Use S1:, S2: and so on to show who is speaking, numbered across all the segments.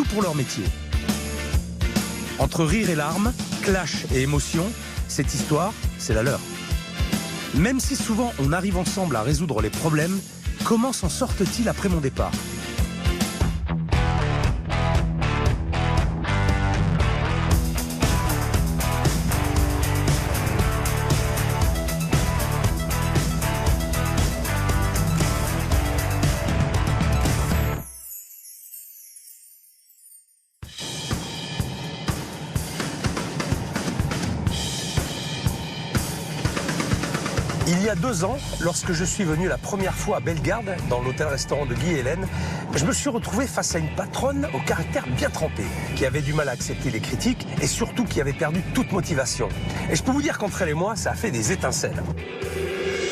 S1: tout pour leur métier. Entre rire et larmes, clash et émotion, cette histoire, c'est la leur. Même si souvent on arrive ensemble à résoudre les problèmes, comment s'en sortent-ils après mon départ ? Il y a 2 ans, lorsque je suis venu la première fois à Bellegarde, dans l'hôtel-restaurant de Guy et Hélène, je me suis retrouvé face à une patronne au caractère bien trempé, qui avait du mal à accepter les critiques et surtout qui avait perdu toute motivation. Et je peux vous dire qu'entre elle et moi, ça a fait des étincelles.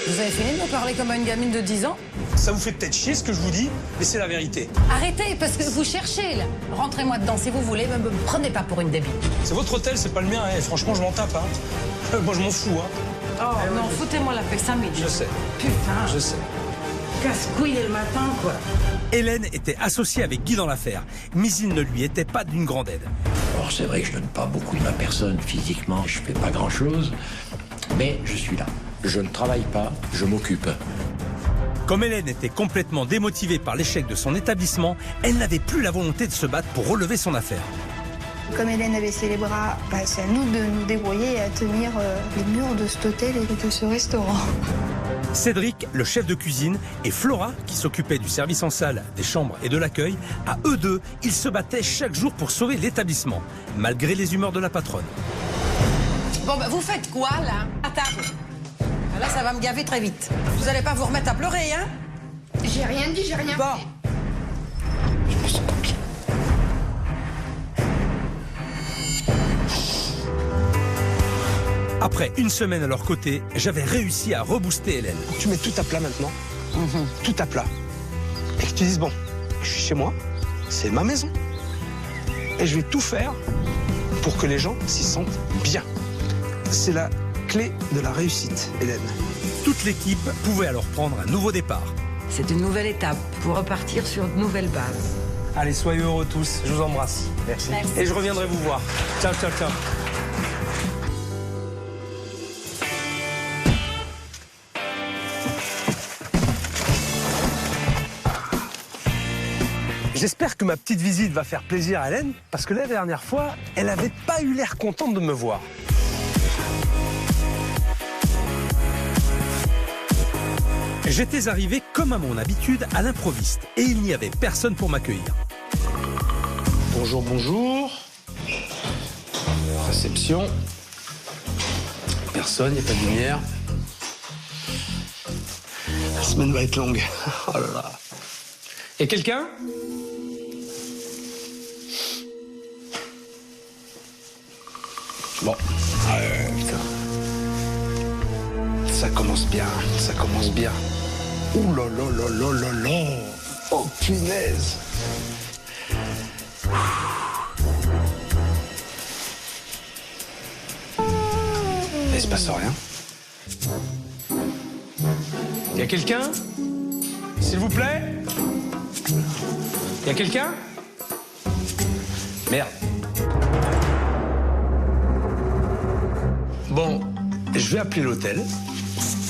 S2: Vous avez fini de me parler comme à une gamine de 10 ans?
S3: Ça vous fait peut-être chier ce que je vous dis, mais c'est la vérité.
S2: Arrêtez, parce que vous cherchez, là. Rentrez-moi dedans si vous voulez, mais me prenez pas pour une débile.
S3: C'est votre hôtel, c'est pas le mien, hein. Franchement, je m'en tape. Hein. Moi, je m'en fous. Hein.
S2: Oh non, foutez-moi la paix 5 minutes.
S3: Je sais.
S2: Putain.
S3: Je sais.
S2: Casse-couille le matin, quoi.
S1: Hélène était associée avec Guy dans l'affaire, mais il ne lui était pas d'une grande aide.
S4: Alors c'est vrai que je donne pas beaucoup de ma personne physiquement, je fais pas grand-chose, mais je suis là. Je ne travaille pas, je m'occupe.
S1: Comme Hélène était complètement démotivée par l'échec de son établissement, elle n'avait plus la volonté de se battre pour relever son affaire.
S5: Comme Hélène a baissé les bras, c'est à nous de nous débrouiller et à tenir les murs de cet hôtel et de ce restaurant.
S1: Cédric, le chef de cuisine, et Flora, qui s'occupait du service en salle, des chambres et de l'accueil, à eux deux, ils se battaient chaque jour pour sauver l'établissement, malgré les humeurs de la patronne.
S2: Bon, ben, vous faites quoi, là? À table. Là, ça va me gaver très vite. Vous allez pas vous remettre à pleurer, hein?
S5: J'ai rien dit, j'ai rien
S2: Bon.
S5: fait.
S4: Je me sens bien.
S1: Après une semaine à leur côté, j'avais réussi à rebooster Hélène.
S3: Tu mets tout à plat maintenant. Tout à plat. Et que tu dises, bon, je suis chez moi, c'est ma maison. Et je vais tout faire pour que les gens s'y sentent bien. C'est la clé de la réussite, Hélène.
S1: Toute l'équipe pouvait alors prendre un nouveau départ.
S2: C'est une nouvelle étape pour repartir sur de nouvelles bases.
S3: Allez, soyez heureux tous. Je vous embrasse. Merci. Et je reviendrai vous voir. Ciao, ciao, ciao. J'espère que ma petite visite va faire plaisir à Hélène, parce que la dernière fois, elle n'avait pas eu l'air contente de me voir.
S1: J'étais arrivé comme à mon habitude à l'improviste et il n'y avait personne pour m'accueillir.
S3: Bonjour, bonjour. Réception. Personne, il n'y a pas de lumière. La semaine va être longue. Oh là là. Y a quelqu'un ? Bon. Putain. Ça commence bien, ça commence bien. Ouh là là là là là là. Oh punaise. Il se passe rien. Y a quelqu'un ? S'il vous plaît ? Y a quelqu'un ? Merde. Bon, je vais appeler l'hôtel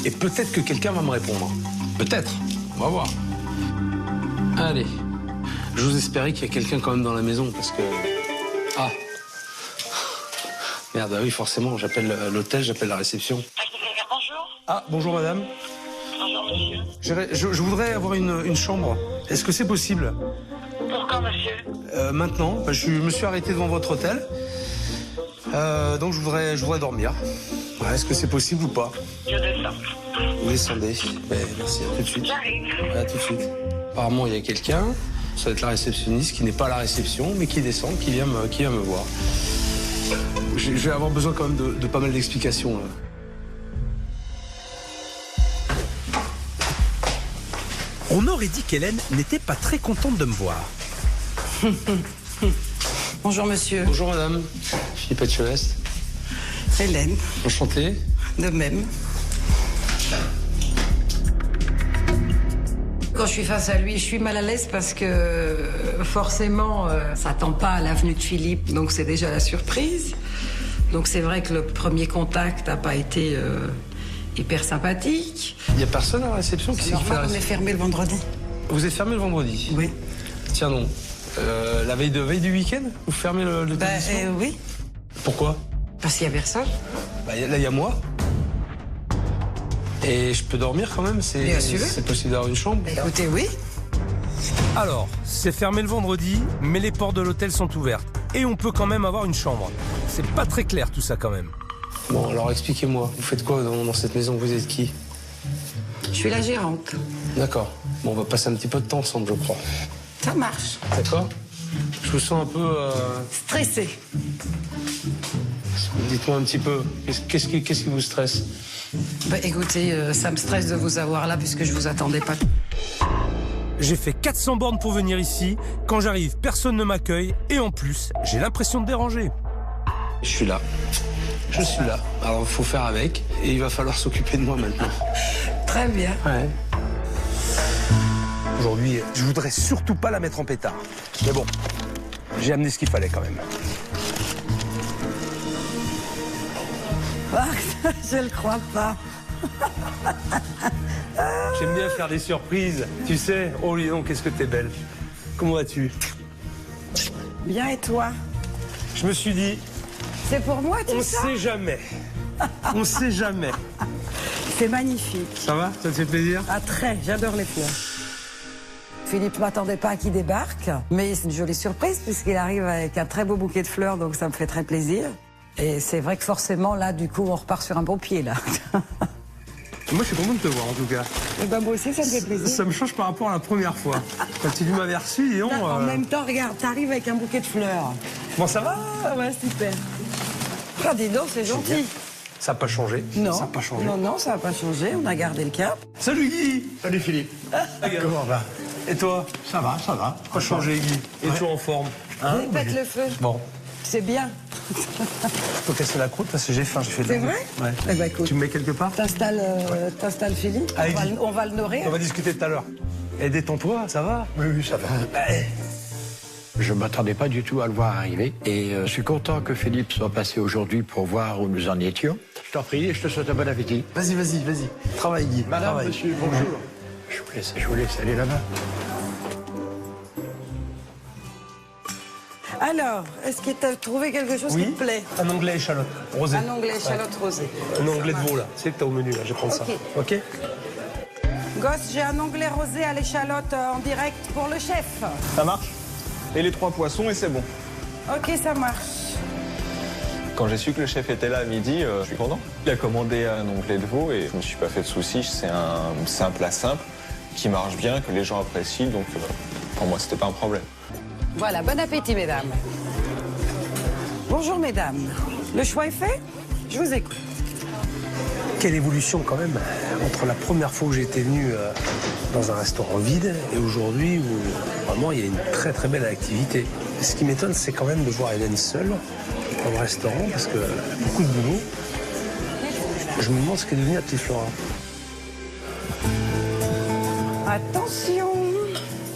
S3: et peut-être que quelqu'un va me répondre. Peut-être. On va voir. Allez. J'ose espérer qu'il y a quelqu'un quand même dans la maison parce que... Ah. Merde, ah oui, forcément, j'appelle l'hôtel, j'appelle la réception.
S6: Bonjour.
S3: Ah, bonjour madame.
S6: Bonjour monsieur.
S3: Je voudrais avoir une chambre. Est-ce que c'est possible ?
S6: Pourquoi monsieur?
S3: Maintenant, je me suis arrêté devant votre hôtel. Donc je voudrais dormir. Ouais, est-ce que c'est possible ou pas?
S6: Je descends.
S3: Vous descendez. Ouais, merci, à tout de suite.
S6: J'arrive.
S3: Ouais, à tout de suite. Apparemment, il y a quelqu'un. Ça va être la réceptionniste qui n'est pas à la réception, mais qui descend, qui vient me voir. Je vais avoir besoin quand même de pas mal d'explications. Là.
S1: On aurait dit qu'Hélène n'était pas très contente de me voir.
S2: Bonjour, monsieur.
S3: Bonjour madame. Philippe Etchevest.
S2: Hélène.
S3: Enchanté.
S2: De même. Quand je suis face à lui, je suis mal à l'aise parce que forcément, ça tend pas à l'avenue de Philippe, donc c'est déjà la surprise. Donc c'est vrai que le premier contact n'a pas été hyper sympathique.
S3: Il n'y a personne à la réception qui
S2: C'est
S3: sait qui fait la
S2: normal, on est
S3: réception.
S2: fermé le vendredi.
S3: Vous êtes fermé le vendredi?
S2: Oui.
S3: Tiens non. La veille du week-end, vous fermez l'établissement?
S2: Oui,
S3: Pourquoi?
S2: parce qu'il y a personne.
S3: Bah, là, il y a moi. Et je peux dormir quand même?
S2: Bien sûr.
S3: C'est possible d'avoir une chambre?
S2: Écoutez, oui.
S1: Alors, c'est fermé le vendredi, mais les portes de l'hôtel sont ouvertes. Et on peut quand même avoir une chambre. C'est pas très clair tout ça quand même.
S3: Bon, alors expliquez-moi. Vous faites quoi dans cette maison? Vous êtes qui?
S2: Je suis la gérante.
S3: D'accord. Bon, on va passer un petit peu de temps ensemble, je crois.
S2: Ça marche.
S3: D'accord? Je vous sens un peu...
S2: Stressée.
S3: Dites-moi un petit peu, qu'est-ce qui vous stresse?
S2: Bah, écoutez, ça me stresse de vous avoir là puisque je vous attendais pas.
S1: J'ai fait 400 bornes pour venir ici. Quand j'arrive, personne ne m'accueille. Et en plus, j'ai l'impression de déranger.
S3: Je suis là. Je suis là. Alors, il faut faire avec. Et il va falloir s'occuper de moi maintenant.
S2: Très bien.
S3: Ouais.
S1: Aujourd'hui, je voudrais surtout pas la mettre en pétard. Mais bon, j'ai amené ce qu'il fallait quand même.
S2: Je le crois pas.
S1: J'aime bien faire des surprises. Tu sais, oh dis donc, qu'est-ce que t'es belle. Comment vas-tu?
S2: Bien, et toi?
S1: Je me suis dit,
S2: C'est pour moi tout
S1: on
S2: ça?
S1: sait jamais. On sait jamais.
S2: C'est magnifique.
S3: Ça va? Ça te fait plaisir?
S2: Ah, très, j'adore les fleurs. Philippe m'attendait pas à qu'il débarque, mais c'est une jolie surprise puisqu'il arrive avec un très beau bouquet de fleurs, donc ça me fait très plaisir. Et c'est vrai que forcément, là, du coup, on repart sur un bon pied, là.
S3: Moi, je suis content de te voir, en tout cas.
S2: Et ben, moi aussi, ça me fait plaisir.
S3: Ça me change par rapport à la première fois. Quand tu m'avais reçu, dis donc...
S2: En même temps, regarde, t'arrives avec un bouquet de fleurs.
S3: Bon, ça va?
S2: Ah ouais, super. Ah, dis donc, c'est gentil.
S1: Ça n'a pas changé.
S2: Non.
S1: Ça n'a pas changé.
S2: Non, ça n'a pas changé. On a gardé le cap.
S1: Salut Guy.
S7: Salut Philippe.
S1: Comment va? Et toi?
S7: Ça va, ça va.
S1: Pas changé Guy. Et toujours en forme. Hein?
S2: Pète le feu.
S1: Bon.
S2: C'est bien.
S1: Faut casser la croûte parce que j'ai faim. Je fais de
S2: C'est
S1: la
S2: vrai?
S1: Ouais.
S2: Eh ben, écoute.
S1: Tu me mets quelque part?
S2: T'installes Philippe.
S1: Allez, dis.
S2: On va le nourrir.
S1: On va discuter tout à l'heure. Et détends-toi, ça va?
S7: Oui, ça va.
S4: Je ne m'attendais pas du tout à le voir arriver. Et je suis content que Philippe soit passé aujourd'hui pour voir où nous en étions. Je t'en prie et je te souhaite un bon appétit.
S1: Vas-y. Travaille Guy.
S7: Madame,
S1: Travaille.
S7: monsieur, bonjour.
S4: Je vous laisse aller là-bas.
S2: Alors, est-ce que tu as trouvé quelque chose qui te plaît?
S1: Un onglet échalote rosé.
S2: Un onglet échalote rosée.
S1: Un onglet de veau là. C'est que t'as au menu là. Je vais prendre ça.
S2: Ok.
S1: Ok.
S2: Gosse, j'ai un onglet rosé à l'échalote en direct pour le chef.
S8: Ça marche. Et les 3 poissons et c'est bon.
S2: Ok, ça marche.
S8: Quand j'ai su que le chef était là à midi, je suis content. Il a commandé un onglet de veau et je me suis pas fait de soucis. C'est un plat simple qui marche bien, que les gens apprécient. Donc pour moi, c'était pas un problème.
S2: Voilà, bon appétit, mesdames. Bonjour, mesdames. Le choix est fait? Je vous écoute.
S1: Quelle évolution quand même entre la première fois où j'étais venu dans un restaurant vide et aujourd'hui où vraiment il y a une très très belle activité. Ce qui m'étonne, c'est quand même de voir Hélène seule dans le restaurant parce qu'elle a beaucoup de boulot. Je me demande ce qu'est devenu la petite Flora.
S2: Attention.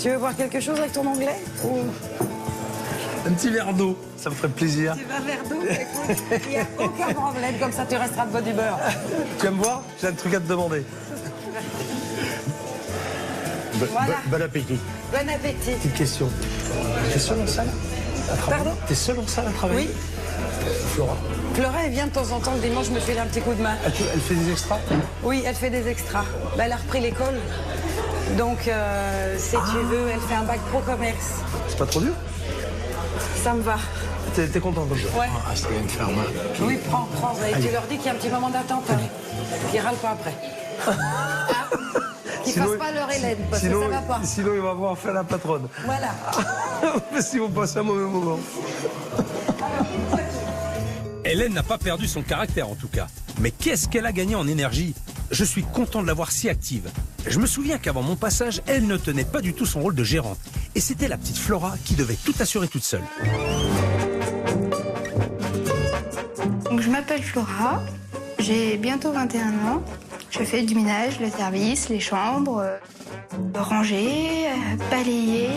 S2: Tu veux boire quelque chose avec ton onglet? Ou...
S1: Un petit verre d'eau, ça me ferait plaisir.
S2: Tu vas vers d'eau? Écoute, il n'y a aucun problème, comme ça tu resteras de bonne humeur.
S1: Tu vas me voir? J'ai un truc à te demander.
S2: Voilà.
S7: Bon appétit.
S2: Bon appétit.
S1: Petite question. T'es seule en salle à travailler?
S2: Pardon?
S1: T'es seule en salle à travailler?
S2: Oui.
S1: Flora.
S2: Flora, elle vient de temps en temps le dimanche me filer un petit coup de main.
S1: Elle fait des extras?
S2: Oui, elle fait des extras. Bah, elle a repris l'école. Donc, si tu veux, elle fait un bac pro commerce.
S1: C'est pas trop dur?
S2: Ça me va.
S1: T'es content comme ça?
S2: Ouais.
S7: Ah, c'est une ferme.
S2: Oui, prends. Et tu leur dis qu'il y a un petit moment d'attente. Hein. Qu'ils râlent pas après. Qu'ils fassent pas leur Hélène, parce que ça va pas.
S1: Sinon, il va voir faire la patronne.
S2: Voilà.
S1: Parce qu'ils vont passer un mauvais moment. Hélène n'a pas perdu son caractère en tout cas. Mais qu'est-ce qu'elle a gagné en énergie? Je suis content de la voir si active. Je me souviens qu'avant mon passage, elle ne tenait pas du tout son rôle de gérante. Et c'était la petite Flora qui devait tout assurer toute seule.
S5: Donc, je m'appelle Flora, j'ai bientôt 21 ans. Je fais du ménage, le service, les chambres. Ranger, balayer.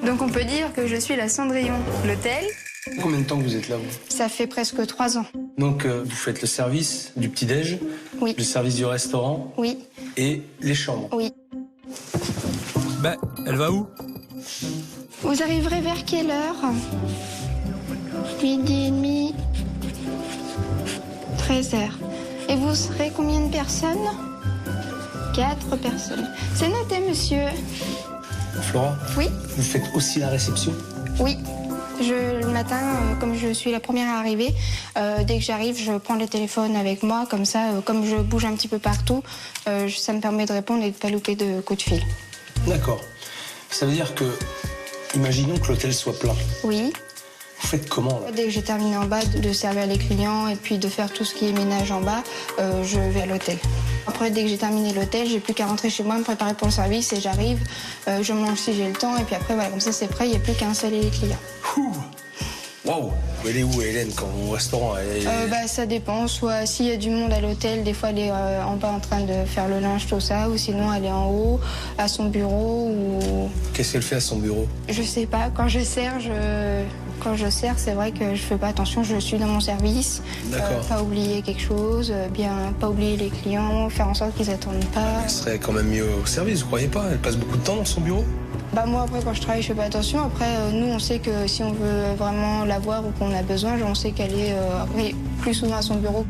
S5: Donc on peut dire que je suis la Cendrillon. L'hôtel.
S3: Combien de temps que vous êtes là, vous?
S5: Ça fait presque 3 ans.
S3: Donc vous faites le service du petit-déj,
S5: Oui.
S3: le service du restaurant
S5: Oui,
S3: et les chambres.
S5: oui.
S1: Ben, elle va où?
S5: Vous arriverez vers quelle heure? 12h30. 13h. Et vous serez combien de personnes? 4 personnes. C'est noté, monsieur.
S3: Flora,
S5: Oui,
S3: vous faites aussi la réception?
S5: oui. Le matin, comme je suis la première à arriver, dès que j'arrive, je prends le téléphone avec moi. Comme ça, comme je bouge un petit peu partout, ça me permet de répondre et de ne pas louper de coups de fil.
S3: D'accord. Ça veut dire que, imaginons que l'hôtel soit plein.
S5: Oui.
S3: Vous faites comment, là?
S5: Dès que j'ai terminé en bas de servir les clients et puis de faire tout ce qui est ménage en bas, je vais à l'hôtel. Après, dès que j'ai terminé l'hôtel, j'ai plus qu'à rentrer chez moi, me préparer pour le service et j'arrive, je mange si j'ai le temps et puis après, voilà, comme ça c'est prêt, il n'y a plus qu'à installer les clients.
S3: Waouh! Elle est où, Hélène, quand au restaurant?
S5: Ça dépend, soit s'il y a du monde à l'hôtel, des fois elle est en bas en train de faire le linge, tout ça, ou sinon elle est en haut, à son bureau, ou...
S3: Qu'est-ce qu'elle fait à son bureau?
S5: Je sais pas, quand je sers, c'est vrai que je fais pas attention, je suis dans mon service.
S3: D'accord.
S5: Pas oublier quelque chose, bien pas oublier les clients, faire en sorte qu'ils attendent pas.
S3: Elle serait quand même mieux au service, vous croyez pas? Elle passe beaucoup de temps dans son bureau?
S5: Moi, après, quand je travaille, je fais pas attention. Après, nous, on sait que si on veut vraiment la voir ou qu'on a besoin, on sait qu'elle est plus souvent à son bureau.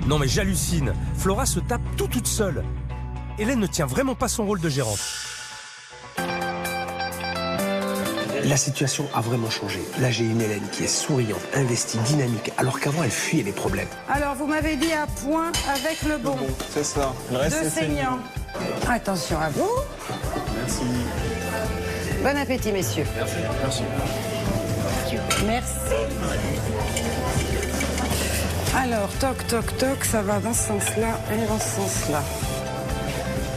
S1: Non mais j'hallucine. Flora se tape toute seule. Hélène ne tient vraiment pas son rôle de gérante.
S3: La situation a vraiment changé. Là, j'ai une Hélène qui est souriante, investie, dynamique, alors qu'avant, elle fuyait les problèmes.
S2: Alors, vous m'avez dit à point avec le bon.
S8: C'est ça. Le reste,
S2: Deux
S8: c'est
S2: saignants. Attention à vous.
S8: Merci.
S2: Bon appétit, messieurs.
S8: Merci.
S2: Merci. Alors, toc, toc, toc, ça va dans ce sens-là et dans ce sens-là.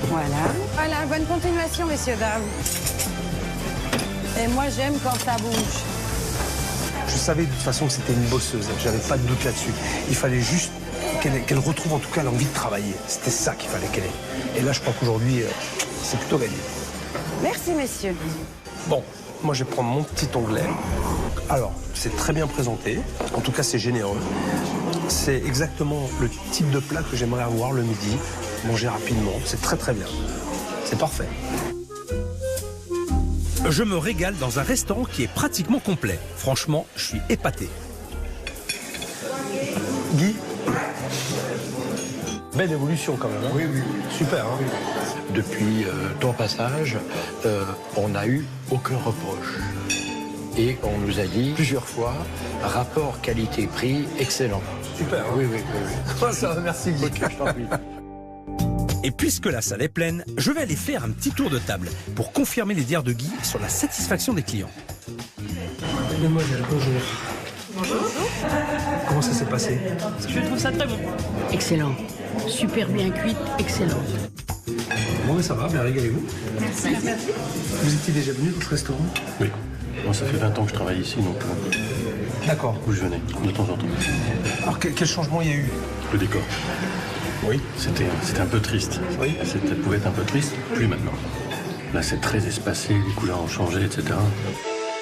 S2: Voilà. Voilà, bonne continuation, messieurs, dames. Et moi, j'aime quand ça bouge.
S1: Je savais de toute façon que c'était une bosseuse, j'avais pas de doute là-dessus. Il fallait juste qu'elle retrouve en tout cas l'envie de travailler. C'était ça qu'il fallait qu'elle ait. Et là, je crois qu'aujourd'hui, c'est plutôt gagné.
S2: Merci, messieurs.
S1: Bon, moi je vais prendre mon petit onglet. Alors, c'est très bien présenté, en tout cas c'est généreux. C'est exactement le type de plat que j'aimerais avoir le midi, manger rapidement, c'est très très bien. C'est parfait. Je me régale dans un restaurant qui est pratiquement complet. Franchement, je suis épaté. Guy, belle évolution quand même. Hein.
S4: Oui, oui.
S1: Super. Hein.
S4: Depuis ton passage, on n'a eu aucun reproche. Et on nous a dit plusieurs fois, rapport qualité-prix excellent.
S1: Super. Hein.
S4: Oui, oui, oui. oui.
S1: Ça va, merci Guy.
S4: Je t'en prie.
S1: Et puisque la salle est pleine, je vais aller faire un petit tour de table pour confirmer les dires de Guy sur la satisfaction des clients.
S3: Mademoiselle, bonjour.
S9: Bonjour.
S1: Comment ça s'est passé?
S9: Je trouve ça très bon. Excellent. Super bien cuite, excellente.
S1: Bon, mais ça va, bien régalez-vous.
S9: Merci.
S3: Vous étiez déjà venu dans ce restaurant?
S7: Oui. Moi, ça fait 20 ans que je travaille ici, donc
S1: D'accord.
S7: où je venais, de temps en temps.
S1: Alors, quel changement il y a eu?
S7: Le décor.
S1: Oui.
S7: C'était un peu triste.
S1: Oui.
S7: Ça pouvait être un peu triste, plus maintenant. Là, c'est très espacé, les couleurs ont changé, etc.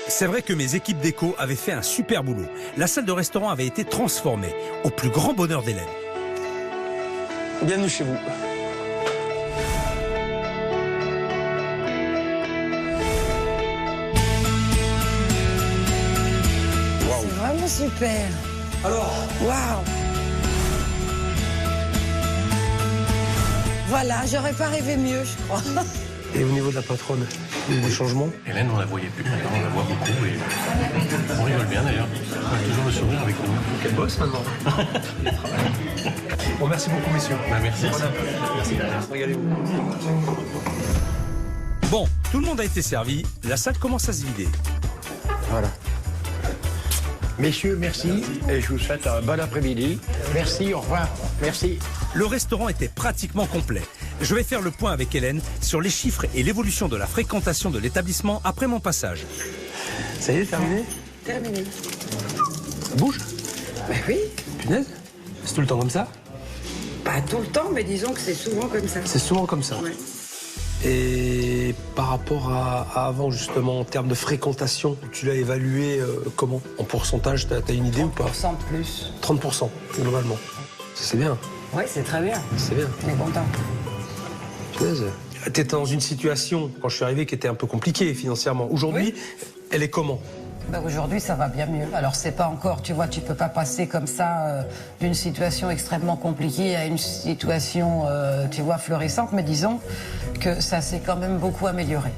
S1: C'est vrai que mes équipes déco avaient fait un super boulot. La salle de restaurant avait été transformée, au plus grand bonheur d'Hélène.
S3: Bienvenue chez vous.
S2: C'est vraiment super.
S3: Alors,
S2: Waouh. Voilà, j'aurais pas rêvé mieux, je crois.
S3: et au niveau de la patronne, il y a eu des changements?
S7: Hélène, on la voyait plus, maintenant on la voit beaucoup et on rigole bien d'ailleurs. On a toujours le sourire avec nous.
S3: Quel boss maintenant?
S1: Bon, merci beaucoup, messieurs.
S7: Merci.
S3: Merci. Regardez-vous.
S1: Bon, tout le monde a été servi, la salle commence à se vider.
S4: Voilà. Messieurs, merci. Et je vous souhaite un bon après-midi. Merci, au revoir. Merci.
S1: Le restaurant était pratiquement complet. Je vais faire le point avec Hélène sur les chiffres et l'évolution de la fréquentation de l'établissement après mon passage.
S3: Ça y est, terminé?
S2: Terminé.
S3: Ça bouge?
S2: Ben oui.
S3: Punaise. C'est tout le temps comme ça?
S2: Pas tout le temps, mais disons que c'est souvent comme ça.
S1: C'est souvent comme ça.
S2: Ouais.
S1: Et par rapport à avant, justement, en termes de fréquentation, tu l'as évalué comment? En pourcentage, t'as une idée ou pas?
S2: 30% de plus.
S1: 30%, globalement. C'est bien.
S2: Oui, c'est très bien.
S1: C'est bien.
S2: On est content.
S1: T'étais dans une situation, quand je suis arrivé, qui était un peu compliquée financièrement. Aujourd'hui, elle est comment?
S2: Ben aujourd'hui, ça va bien mieux. Alors, c'est pas encore, tu vois, tu peux pas passer comme ça d'une situation extrêmement compliquée à une situation, tu vois, florissante, mais disons que ça s'est quand même beaucoup amélioré.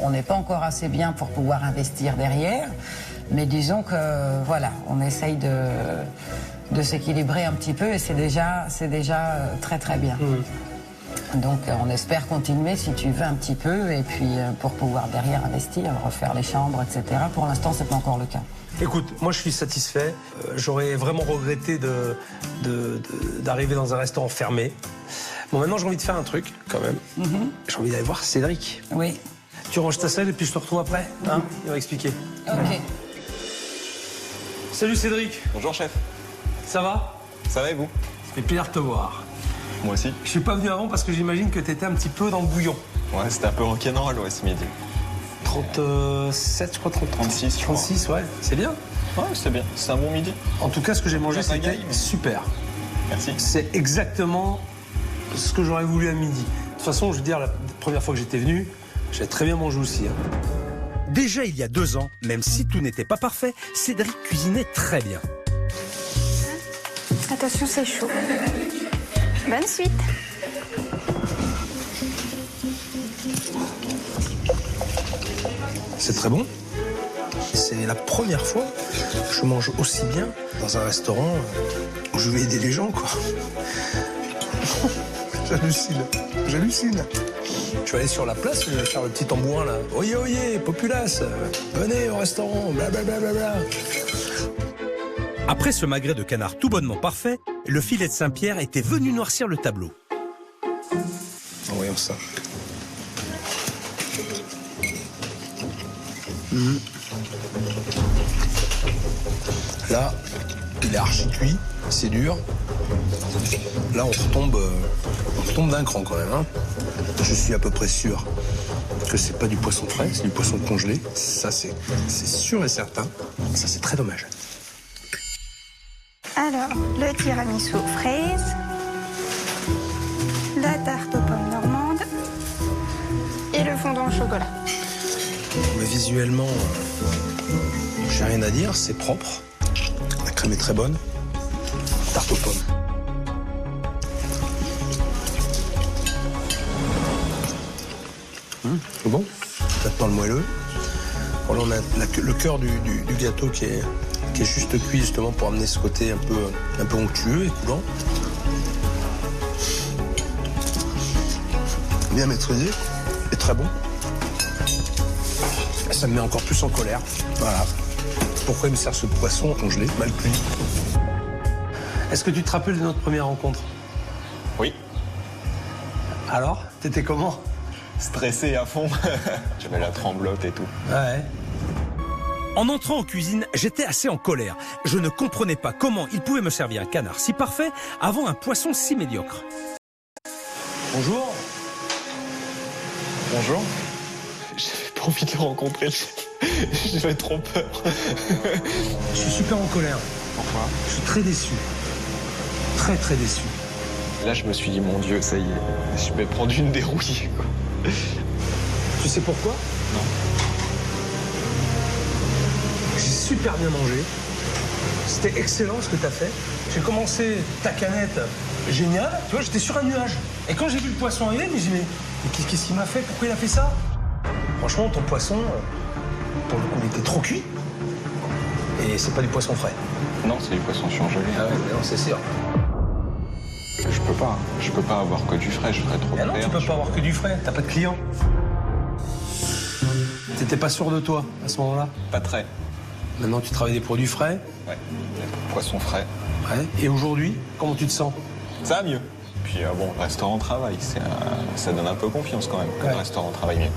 S2: On n'est pas encore assez bien pour pouvoir investir derrière, mais disons que, voilà, on essaye de s'équilibrer un petit peu et c'est déjà très très bien. Donc on espère continuer si tu veux un petit peu et puis pour pouvoir derrière investir, refaire les chambres, etc. Pour l'instant c'est pas encore le cas.
S1: Écoute, moi je suis satisfait. J'aurais vraiment regretté d'arriver dans un restaurant fermé. Bon, maintenant j'ai envie de faire un truc quand même. J'ai envie d'aller voir Cédric.
S2: Oui.
S1: Tu ranges ta selle et puis je te retrouve après, hein? Il va expliquer.
S2: Ok.
S1: Salut Cédric.
S8: Bonjour chef.
S1: Ça va?
S8: Ça va et vous?
S1: Ça fait plaisir de te voir.
S8: Moi aussi.
S1: Je suis pas venu avant parce que j'imagine que t'étais un petit peu dans le bouillon.
S8: Ouais, c'était un peu rock'n'roll ce midi.
S1: 37, je crois,
S8: 36, je crois.
S1: 36, ouais. C'est bien.
S8: Ouais, c'est bien. C'est un bon midi.
S1: En tout cas, ce que j'ai mangé, c'était
S8: pagaille, mais-
S1: super.
S8: Merci.
S1: C'est exactement ce que j'aurais voulu à midi. De toute façon, je veux dire, la première fois que j'étais venu, j'avais très bien mangé aussi.
S10: Déjà il y a 2 ans, même si tout n'était pas parfait, Cédric cuisinait très bien.
S5: Attention, c'est chaud. Bonne suite.
S1: C'est très bon. C'est la première fois que je mange aussi bien dans un restaurant où je vais aider les gens, quoi. J'hallucine. Je vais aller sur la place, je vais faire le petit tambourin là. Oyez, oyez, populace, venez au restaurant, blablabla.
S10: Après ce magret de canard tout bonnement parfait, le filet de Saint-Pierre était venu noircir le tableau.
S1: Voyons ça. Là, il est archi cuit, c'est dur. Là, on retombe d'un cran quand même. Hein. Je suis à peu près sûr que c'est pas du poisson frais, c'est du poisson congelé. Ça, c'est sûr et certain. Ça, c'est très dommage.
S5: Alors, le tiramisu fraise, la tarte aux pommes normandes et le fondant au chocolat.
S1: Mais visuellement, j'ai rien à dire, c'est propre. La crème est très bonne. Tarte aux pommes. C'est bon. Maintenant le moelleux. Bon, là, on a le cœur du gâteau qui est juste cuit justement pour amener ce côté un peu onctueux et coulant. Bien maîtrisé et très bon. Ça me met encore plus en colère. Voilà. Pourquoi il me sert ce poisson congelé, mal cuit? Est-ce que tu te rappelles de notre première rencontre?
S8: Oui.
S1: Alors, t'étais comment?
S8: Stressé à fond. J'avais la tremblote et tout.
S1: Ouais.
S10: En entrant en cuisine, j'étais assez en colère. Je ne comprenais pas comment il pouvait me servir un canard si parfait avant un poisson si médiocre.
S1: Bonjour.
S8: Bonjour. J'avais pas envie de le rencontrer. J'avais trop peur.
S1: Je suis super en colère.
S8: Pourquoi?
S1: Je suis très déçu. Très, très déçu.
S8: Là, je me suis dit, mon Dieu, ça y est, je vais prendre une dérouille. Quoi.
S1: Tu sais pourquoi?
S8: Non.
S1: J'ai super bien mangé. C'était excellent ce que tu as fait. J'ai commencé ta canette, génial. Tu vois, j'étais sur un nuage. Et quand j'ai vu le poisson arriver, je me suis dit, mais qu'est-ce qu'il m'a fait? Pourquoi il a fait ça? Franchement, ton poisson, pour le coup, il était trop cuit. Et c'est pas du poisson frais.
S8: Non, c'est du poisson surgelé.
S1: Ah ouais, non, c'est sûr.
S8: Je peux pas avoir que du frais, je ferais trop
S1: Ah non, tu peux pas avoir que du frais, t'as pas de clients. T'étais pas sûr de toi à ce moment-là?
S8: Pas très.
S1: Maintenant, tu travailles des produits frais.
S8: Ouais, poisson frais.
S1: Ouais. Et aujourd'hui, comment tu te sens?
S8: Ça va mieux. Puis bon, le restaurant travaille, ça donne un peu confiance quand même, que le restaurant travaille mieux.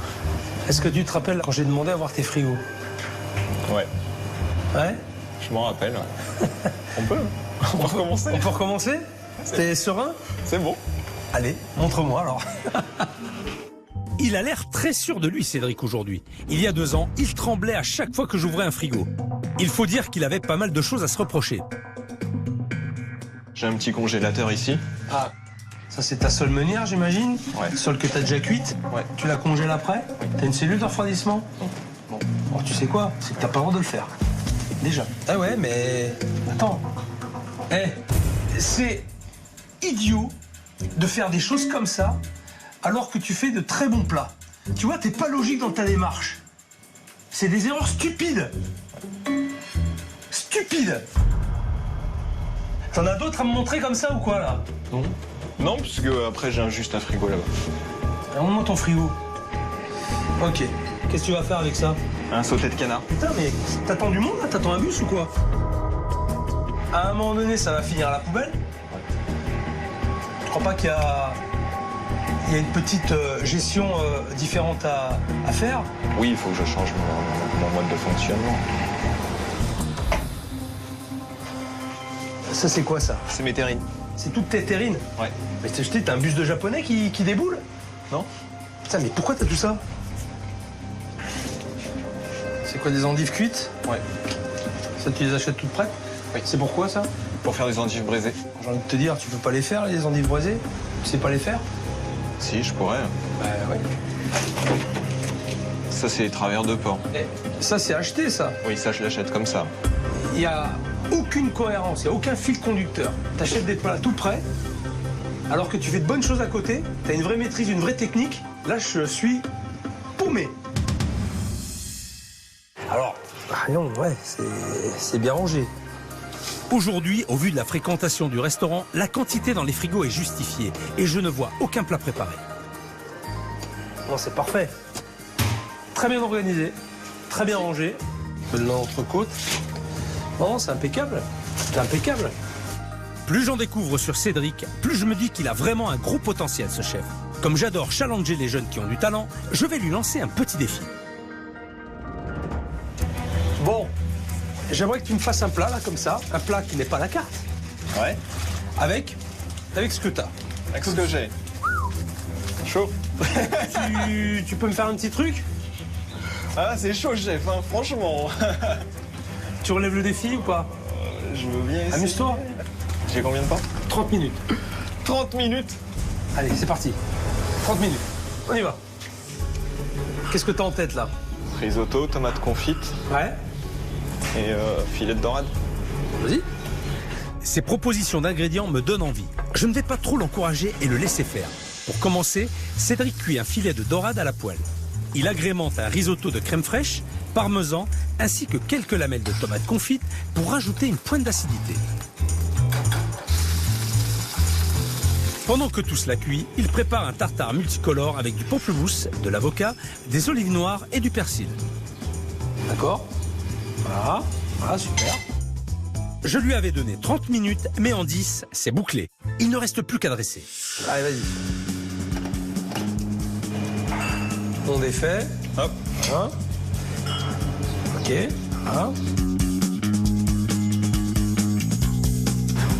S1: Est-ce que tu te rappelles quand j'ai demandé à voir tes frigos?
S8: Ouais.
S1: Ouais?
S8: Je m'en rappelle, ouais. On peut recommencer.
S1: On peut recommencer? T'es serein?
S8: C'est bon.
S1: Allez, montre-moi alors.
S10: Il a l'air très sûr de lui, Cédric, aujourd'hui. Il y a 2 ans, il tremblait à chaque fois que j'ouvrais un frigo. Il faut dire qu'il avait pas mal de choses à se reprocher.
S8: J'ai un petit congélateur ici.
S1: Ah, ça c'est ta sole meunière, j'imagine?
S8: Ouais.
S1: Sole que t'as déjà cuite?
S8: Ouais.
S1: Tu la congèles après?
S8: Oui.
S1: T'as une cellule de refroidissement?
S8: Bon.
S1: Bon, tu sais quoi? C'est que t'as pas le droit de le faire. Déjà. Ah ouais, mais... Attends. C'est idiot de faire des choses comme ça alors que tu fais de très bons plats. Tu vois, t'es pas logique dans ta démarche. C'est des erreurs stupides. Stupides. T'en as d'autres à me montrer comme ça ou quoi, là?
S8: Non. Non, parce que après j'ai juste un frigo là-bas.
S1: Montre-moi ton frigo. Ok. Qu'est-ce que tu vas faire avec ça?
S8: Un sauté de canard.
S1: Putain, mais t'attends du monde, là? T'attends un bus ou quoi? À un moment donné, ça va finir à la poubelle? Tu crois pas qu'il y a une petite gestion différente à faire?
S8: Oui, il faut que je change mon mode de fonctionnement.
S1: Ça, c'est quoi, ça?
S8: C'est mes terrines.
S1: C'est toutes tes terrines?
S8: Ouais.
S1: Mais t'as un bus de japonais qui déboule?
S8: Non?
S1: Putain, mais pourquoi t'as tout ça? C'est quoi, des endives cuites?
S8: Ouais.
S1: Ça, tu les achètes toutes prêtes?
S8: Oui.
S1: C'est pourquoi, ça?
S8: Pour faire des endives braisées.
S1: J'ai envie de te dire, tu peux pas les faire, les endives braisées? Tu sais pas les faire?
S8: Si, je pourrais.
S1: Bah ouais.
S8: Ça, c'est les travers de porc.
S1: Et ça, c'est acheté, ça.
S8: Oui, ça, je l'achète comme ça.
S1: Il n'y a aucune cohérence, il n'y a aucun fil conducteur. T'achètes des plats tout prêts, alors que tu fais de bonnes choses à côté, t'as une vraie maîtrise, une vraie technique. Là, je suis paumé. Alors, non, ouais, c'est bien rangé.
S10: Aujourd'hui, au vu de la fréquentation du restaurant, la quantité dans les frigos est justifiée et je ne vois aucun plat préparé.
S1: Non, c'est parfait. Très bien organisé, très bien rangé. Le l'entrecôte. Non, c'est impeccable. C'est impeccable.
S10: Plus j'en découvre sur Cédric, plus je me dis qu'il a vraiment un gros potentiel, ce chef. Comme j'adore challenger les jeunes qui ont du talent, je vais lui lancer un petit défi.
S1: Bon, j'aimerais que tu me fasses un plat, là, comme ça. Un plat qui n'est pas la carte.
S8: Ouais.
S1: Avec ce que t'as.
S8: Avec ce que j'ai. Chaud.
S1: Tu peux me faire un petit truc?
S8: Ah, c'est chaud, chef, hein, franchement.
S1: Tu relèves le défi ou pas?
S8: Je veux bien essayer.
S1: Amuse-toi.
S8: J'ai combien de temps?
S1: 30 minutes.
S8: 30 minutes?
S1: Allez, c'est parti. 30 minutes. On y va. Qu'est-ce que t'as en tête, là?
S8: Risotto, tomate confite.
S1: Ouais.
S8: Et filet de dorade.
S1: Vas-y.
S10: Ces propositions d'ingrédients me donnent envie. Je ne vais pas trop l'encourager et le laisser faire. Pour commencer, Cédric cuit un filet de dorade à la poêle. Il agrémente un risotto de crème fraîche, parmesan, ainsi que quelques lamelles de tomates confites pour rajouter une pointe d'acidité. Pendant que tout cela cuit, il prépare un tartare multicolore avec du pamplemousse, de l'avocat, des olives noires et du persil.
S1: D'accord. Voilà. Voilà, super.
S10: Je lui avais donné 30 minutes, mais en 10, c'est bouclé. Il ne reste plus qu'à dresser.
S1: Allez, vas-y. On défait.
S8: Hop.
S1: Voilà. Ok. Voilà.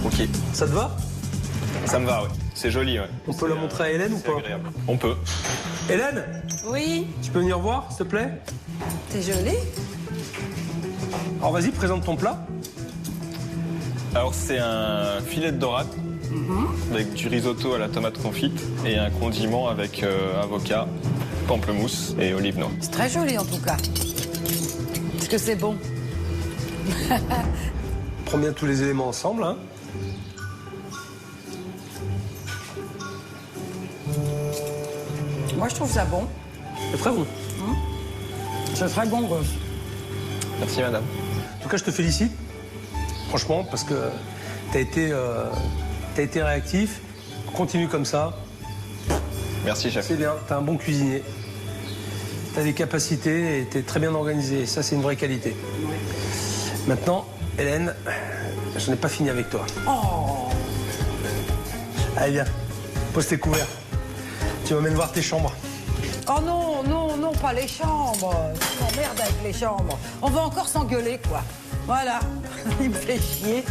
S8: Ok.
S1: Ça te va?
S8: Ça me va, ouais. C'est joli, ouais.
S1: On peut la montrer à Hélène ou pas?
S8: Agréable. On peut.
S1: Hélène,
S2: Oui,
S1: tu peux venir voir, s'il te plaît?
S2: t'es jolie.
S1: Alors vas-y, présente ton plat.
S8: Alors, c'est un filet de dorade avec du risotto à la tomate confite et un condiment avec avocat, pamplemousse et olive noire.
S2: C'est très joli en tout cas. Est-ce que c'est bon?
S1: Prends bien tous les éléments ensemble, hein.
S2: Moi je trouve ça bon.
S1: C'est très bon.
S2: C'est très bon, Rose.
S8: Merci, madame.
S1: En tout cas, je te félicite. Franchement, parce que t'as été réactif. Continue comme ça.
S8: Merci, chef.
S1: C'est bien, t'es un bon cuisinier. T'as des capacités et t'es très bien organisé. Ça, c'est une vraie qualité. Maintenant, Hélène, je n'ai pas fini avec toi.
S2: Oh,
S1: Allez, viens. Pose tes couverts. Tu m'emmènes voir tes chambres.
S2: oh non, non, non, pas les chambres. Je m'emmerde avec les chambres. On va encore s'engueuler, quoi. Voilà, il me fait chier.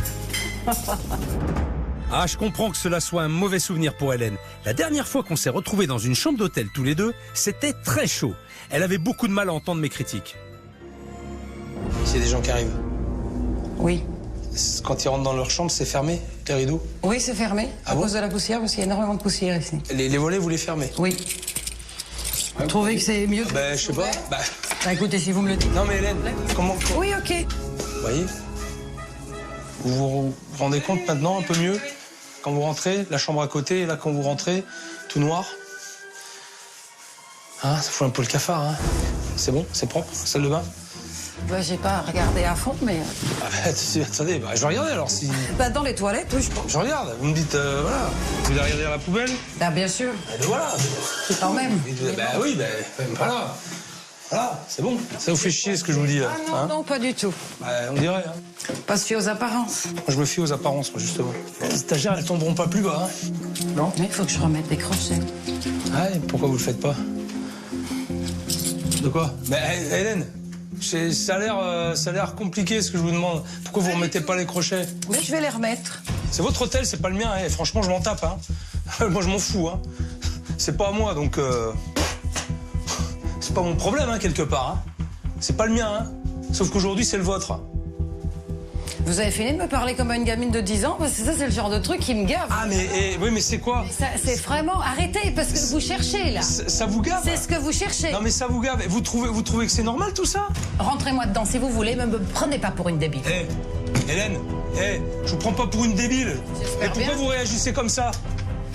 S10: Ah, je comprends que cela soit un mauvais souvenir pour Hélène. La dernière fois qu'on s'est retrouvés dans une chambre d'hôtel tous les deux, c'était très chaud. Elle avait beaucoup de mal à entendre mes critiques.
S3: S'il y a des gens qui arrivent,
S2: Oui.
S3: quand ils rentrent dans leur chambre, c'est fermé, les rideaux?
S2: Oui, c'est fermé à
S3: bon
S2: cause de la poussière, parce qu'il y a énormément de poussière ici.
S3: Les volets, vous les fermez?
S2: Oui. Vous trouvez que c'est mieux?
S3: Ben, je sais pas.
S2: Bah écoutez, si vous me le dites.
S3: Non mais Hélène, comment...
S2: Oui, ok.
S3: Vous voyez? Vous vous rendez compte maintenant un peu mieux? Quand vous rentrez, la chambre à côté, et là quand vous rentrez, tout noir. Hein, ça fout un peu le cafard, hein. C'est bon? C'est propre? Salle de bain?
S2: Bah, j'ai pas regardé à fond, mais...
S3: Ah bah, attendez, je vais regarder alors si...
S2: Bah, dans les toilettes, oui, je pense.
S3: Je regarde, vous me dites, voilà, vous allez regarder à la poubelle?
S2: Bah, bien sûr.
S3: Et ben voilà.
S2: Quand même.
S3: Bah oui, voilà. Voilà, c'est bon. Ça vous fait chier ce que je vous dis là?
S2: Ah non,
S3: hein?
S2: non, pas du tout.
S3: Bah, on dirait, hein.
S2: Pas se fier aux apparences.
S3: Moi, je me fie aux apparences, moi, justement. Les stagiaires, elles tomberont pas plus bas, hein. Non?
S2: Mais il faut que je remette des crochets.
S3: Ah, et pourquoi vous le faites pas? De quoi? Bah, Hélène, ça a l'air compliqué ce que je vous demande. Pourquoi vous remettez pas les crochets?
S2: Mais je vais les remettre.
S3: C'est votre hôtel, c'est pas le mien, hein. Franchement, je m'en tape, hein. Moi, je m'en fous, hein. C'est pas à moi, donc... C'est pas mon problème, hein, quelque part, hein. C'est pas le mien, hein. Sauf qu'aujourd'hui, c'est le vôtre.
S2: Vous avez fini de me parler comme à une gamine de 10 ans? Parce que ça, c'est le genre de truc qui me gave.
S3: Ah, oui, mais c'est quoi?
S2: C'est vraiment... Arrêtez, parce que vous cherchez, là.
S3: Ça vous gave?
S2: C'est ce que vous cherchez.
S3: Non, mais ça vous gave. Vous trouvez que c'est normal, tout ça?
S2: Rentrez-moi dedans, si vous voulez, mais me prenez pas pour une débile.
S3: Hélène, je vous prends pas pour une débile.
S2: J'espère
S3: Et pourquoi
S2: bien.
S3: vous réagissez comme ça?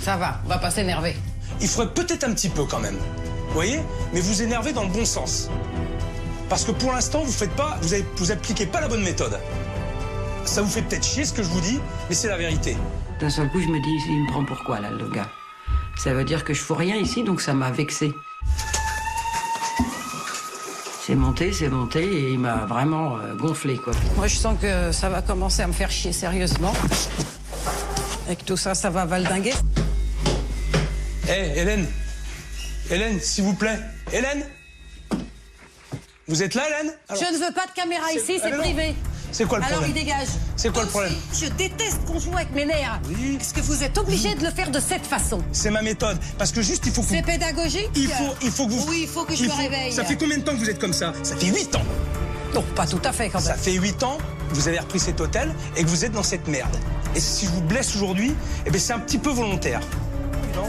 S2: Ça va, on va pas s'énerver.
S3: Il faudrait peut-être un petit peu, quand même. Vous voyez? Mais vous énervez dans le bon sens. Parce que pour l'instant, vous appliquez pas la bonne méthode. Ça vous fait peut-être chier ce que je vous dis, mais c'est la vérité.
S2: D'un seul coup, je me dis, il me prend pour quoi, là, le gars? Ça veut dire que je fous rien ici, donc ça m'a vexé. C'est monté, et il m'a vraiment gonflé, quoi. Moi, je sens que ça va commencer à me faire chier sérieusement. Avec tout ça, ça va valdinguer.
S3: Hélène, s'il vous plaît. Hélène? Vous êtes là, Hélène?
S2: Je ne veux pas de caméra ici, c'est privé.
S3: C'est quoi le problème?
S2: Alors il dégage.
S3: C'est quoi le problème?
S2: Je déteste qu'on joue avec mes nerfs.
S3: Oui.
S2: Parce que vous êtes obligé de le faire de cette façon.
S3: C'est ma méthode. Parce que juste, il faut que vous...
S2: C'est pédagogique?
S3: Il faut que vous...
S2: Oui, il faut que je me réveille.
S3: Ça fait combien de temps que vous êtes comme ça? Ça fait 8 ans.
S2: Non, pas tout à fait quand même.
S3: Ça fait 8 ans que vous avez repris cet hôtel et que vous êtes dans cette merde. Et si je vous blesse aujourd'hui, eh bien c'est un petit peu volontaire.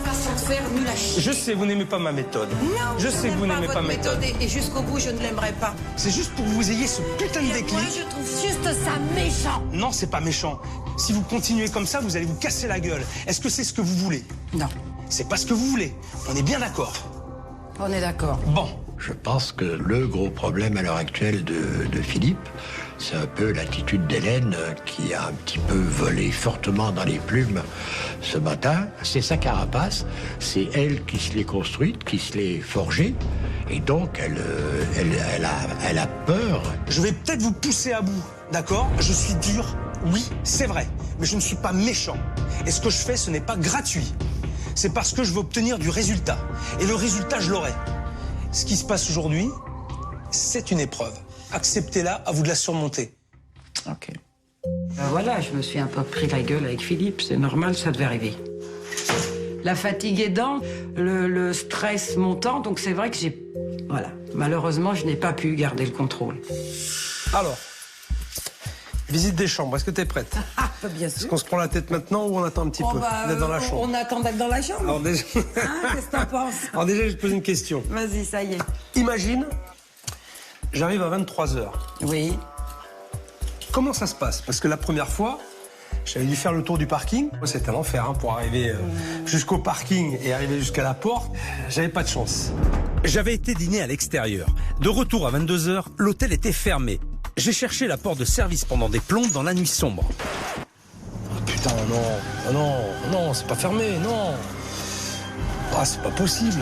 S2: Façon de faire nul à chier.
S3: Je sais, vous n'aimez pas ma méthode.
S2: Non,
S3: je sais que vous n'aimez pas ma méthode.
S2: Et jusqu'au bout, je ne l'aimerais pas.
S3: C'est juste pour que vous ayez ce putain de déclic.
S2: Moi, je trouve juste ça méchant.
S3: Non, c'est pas méchant. Si vous continuez comme ça, vous allez vous casser la gueule. Est-ce que c'est ce que vous voulez?
S2: Non.
S3: C'est pas ce que vous voulez. On est bien d'accord.
S2: On est d'accord.
S3: Bon.
S4: Je pense que le gros problème à l'heure actuelle de Philippe, c'est un peu l'attitude d'Hélène qui a un petit peu volé fortement dans les plumes ce matin. C'est sa carapace, c'est elle qui se l'est construite, qui se l'est forgée, et donc elle a peur.
S3: Je vais peut-être vous pousser à bout, d'accord? Je suis dur, oui, c'est vrai, mais je ne suis pas méchant. Et ce que je fais, ce n'est pas gratuit. C'est parce que je veux obtenir du résultat. Et le résultat, je l'aurai. Ce qui se passe aujourd'hui, c'est une épreuve. Acceptez-la, à vous de la surmonter.
S2: Ok. Voilà, je me suis un peu pris la gueule avec Philippe, c'est normal, ça devait arriver. La fatigue aidant, le stress montant, donc c'est vrai que voilà, malheureusement, je n'ai pas pu garder le contrôle.
S3: Alors, visite des chambres, est-ce que t'es prête?
S2: Bien sûr.
S3: Est-ce qu'on se prend la tête maintenant ou on attend un petit peu d'être dans la chambre?
S2: On attend d'être dans la chambre.
S3: Alors déjà...
S2: Qu'est-ce que t'en penses?
S3: Alors déjà, je te pose une question.
S2: Vas-y, ça y est.
S3: Imagine, j'arrive à 23h.
S2: Oui.
S3: Comment ça se passe? Parce que la première fois, j'avais dû faire le tour du parking. C'était un enfer pour arriver jusqu'au parking et arriver jusqu'à la porte. J'avais pas de chance.
S10: J'avais été dîner à l'extérieur. De retour à 22h, l'hôtel était fermé. J'ai cherché la porte de service pendant des plombes dans la nuit sombre.
S3: Oh, putain, non, c'est pas fermé, non. Ah, c'est pas possible.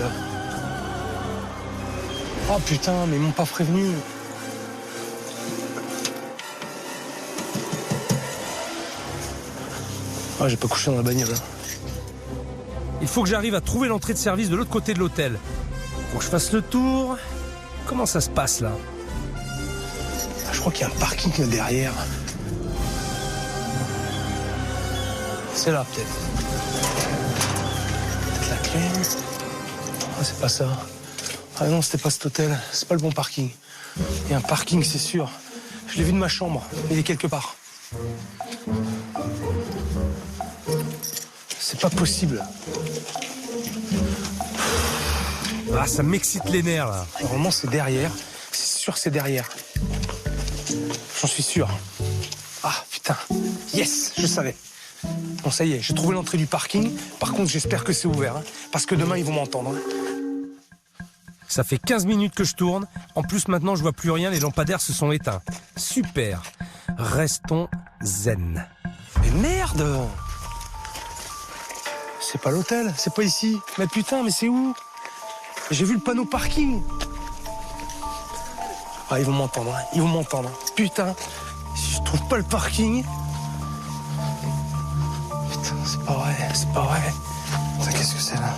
S3: Oh putain, mais ils m'ont pas prévenu. Ah, j'ai pas couché dans la bagnole.
S10: Il faut que j'arrive à trouver l'entrée de service de l'autre côté de l'hôtel. Faut que je fasse le tour. Comment ça se passe là?
S3: Je crois qu'il y a un parking là derrière. C'est là, peut-être. Peut-être la clé. Ah, c'est pas ça. Ah non, c'était pas cet hôtel. C'est pas le bon parking. Il y a un parking, c'est sûr. Je l'ai vu de ma chambre. Il est quelque part. C'est pas possible.
S10: Ah, ça m'excite les nerfs, là.
S3: Normalement, c'est derrière. C'est sûr que c'est derrière. J'en suis sûr. Ah, putain. Yes, je savais. Bon, ça y est, j'ai trouvé l'entrée du parking. Par contre, j'espère que c'est ouvert. Hein, parce que demain, ils vont m'entendre.
S10: Ça fait 15 minutes que je tourne. En plus, maintenant, je vois plus rien. Les lampadaires se sont éteints. Super. Restons zen.
S3: Mais merde! C'est pas l'hôtel, c'est pas ici. Mais putain, mais c'est où? J'ai vu le panneau parking. Ah, ils vont m'entendre, hein. Ils vont m'entendre. Putain, si je trouve pas le parking... Putain, c'est pas vrai, c'est pas vrai. Putain, qu'est-ce que c'est là?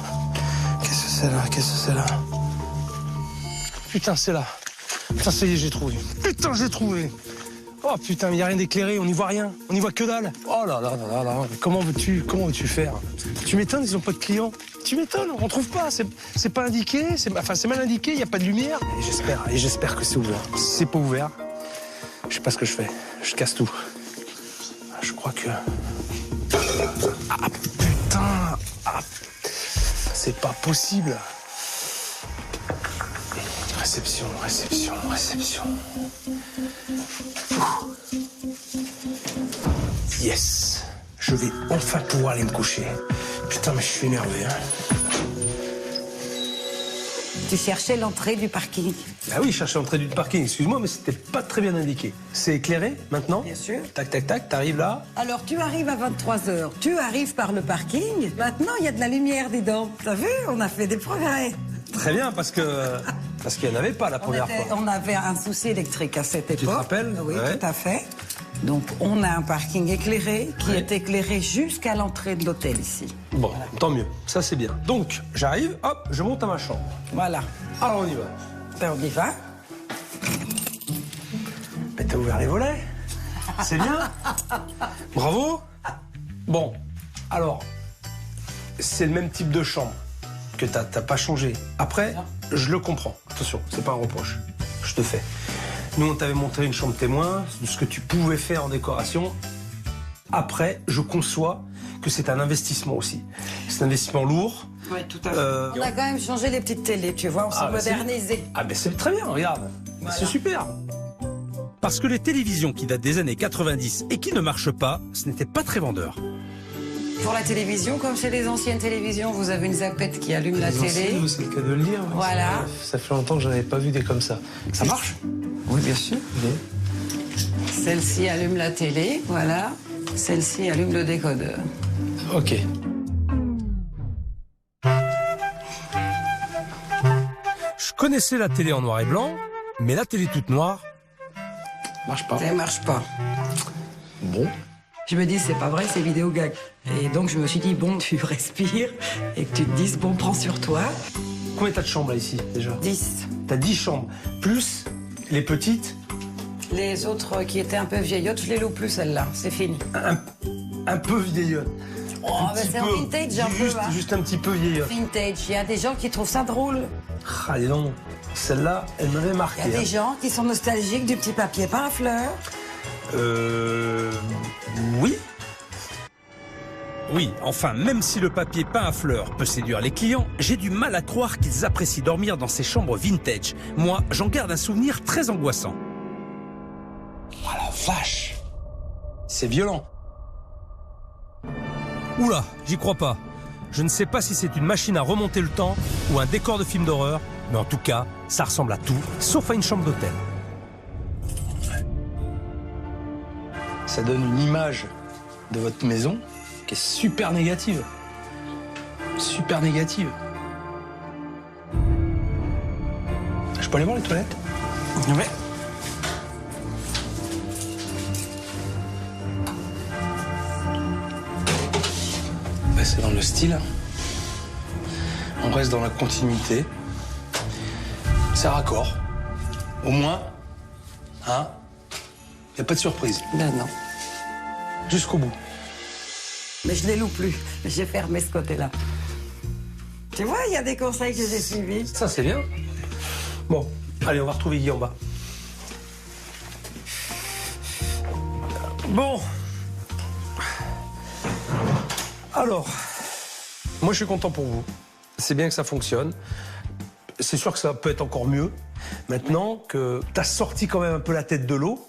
S3: Qu'est-ce que c'est là? Qu'est-ce que c'est là? Putain, c'est là. Putain, ça y est, j'ai trouvé. Putain, j'ai trouvé. Oh putain, mais y a rien d'éclairé, on n'y voit rien. On n'y voit que dalle. Oh là là là là. Mais comment veux-tu faire? Tu m'étonnes, ils ont pas de clients. Tu m'étonnes, on trouve pas. C'est pas indiqué, c'est mal indiqué, il y a pas de lumière. Et j'espère que c'est ouvert. Si c'est pas ouvert, je sais pas ce que je fais. Je casse tout. Je crois que... Ah putain. Ah, c'est pas possible. Réception. Yes, je vais enfin pouvoir aller me coucher. Putain, mais je suis énervé, hein.
S2: Tu cherchais l'entrée du parking?
S3: Ah oui, je cherchais l'entrée du parking, excuse-moi, mais c'était pas très bien indiqué. C'est éclairé, maintenant?
S2: Bien sûr.
S3: Tac, tac, tac, t'arrives là?
S2: Alors, tu arrives à 23h, tu arrives par le parking. Maintenant, il y a de la lumière, dis donc. T'as vu? On a fait des progrès.
S3: Très bien, parce qu'il n'y en avait pas la première fois.
S2: On avait un souci électrique à cette époque.
S3: Tu te rappelles?
S2: Oui,
S3: ouais.
S2: Tout à fait. Donc, on a un parking éclairé qui est éclairé jusqu'à l'entrée de l'hôtel ici.
S3: Bon, tant mieux. Ça, c'est bien. Donc, j'arrive, hop, je monte à ma chambre.
S2: Voilà.
S3: Alors, on y va.
S2: Ben, on y va.
S3: Mais t'as ouvert les volets. C'est bien. Bravo. Bon, alors, c'est le même type de chambre que t'as pas changé. Après, je le comprends. Attention, c'est pas un reproche. Je te fais. Nous, on t'avait montré une chambre témoin, de ce que tu pouvais faire en décoration. Après, je conçois que c'est un investissement aussi. C'est un investissement lourd.
S2: Oui, tout à fait. On a quand même changé les petites télés, tu vois, on s'est modernisé.
S3: Ah ben c'est très bien, regarde. Voilà. C'est super.
S10: Parce que les télévisions qui datent des années 90 et qui ne marchent pas, ce n'était pas très vendeur.
S2: Pour la télévision, comme chez les anciennes télévisions, vous avez une zapette qui allume la télé.
S3: C'est le cas de le dire.
S2: Voilà.
S3: Ça fait longtemps que j'en avais pas vu des comme ça. Ça marche?
S2: Oui, bien sûr. Celle-ci allume la télé, voilà. Celle-ci allume le décodeur.
S3: Ok.
S10: Je connaissais la télé en noir et blanc, mais la télé toute noire...
S3: Marche pas.
S2: Ça marche pas.
S3: Bon.
S2: Je me dis, c'est pas vrai, c'est vidéo gag. Et donc, je me suis dit, bon, tu respires et que tu te dises, bon, prends sur toi.
S3: Combien t'as de chambres là, ici, déjà?
S2: 10.
S3: T'as 10 chambres. Plus les petites?
S2: Les autres qui étaient un peu vieillottes, je les loue plus, celles-là. C'est fini.
S3: Un peu vieillotte.
S2: Oh, ben c'est un vintage, un peu, hein.
S3: Juste un petit peu vieillotte.
S2: Vintage. Il y a des gens qui trouvent ça drôle.
S3: Ah, dis donc. Celle-là, elle m'avait marqué.
S2: Il y a des gens qui sont nostalgiques du petit papier peint à fleurs.
S3: Oui.
S10: Oui, enfin, même si le papier peint à fleurs peut séduire les clients, j'ai du mal à croire qu'ils apprécient dormir dans ces chambres vintage. Moi, j'en garde un souvenir très angoissant.
S3: Oh la vache. C'est violent.
S10: Oula, j'y crois pas. Je ne sais pas si c'est une machine à remonter le temps ou un décor de film d'horreur, mais en tout cas, ça ressemble à tout, sauf à une chambre d'hôtel.
S3: Ça donne une image de votre maison qui est super négative. Super négative. Je peux aller voir les toilettes?
S2: Ouais.
S3: Ben, c'est dans le style. On reste dans la continuité. C'est raccord. Au moins, hein? Il n'y a pas de surprise.
S2: Ben non.
S3: Jusqu'au bout.
S2: Mais je ne les loue plus. J'ai fermé ce côté-là. Tu vois, il y a des conseils que j'ai suivis.
S1: Ça, c'est bien. Bon, allez, on va retrouver Guy en bas. Bon. Alors, moi, je suis content pour vous. C'est bien que ça fonctionne. C'est sûr que ça peut être encore mieux. Maintenant que tu as sorti quand même un peu la tête de l'eau,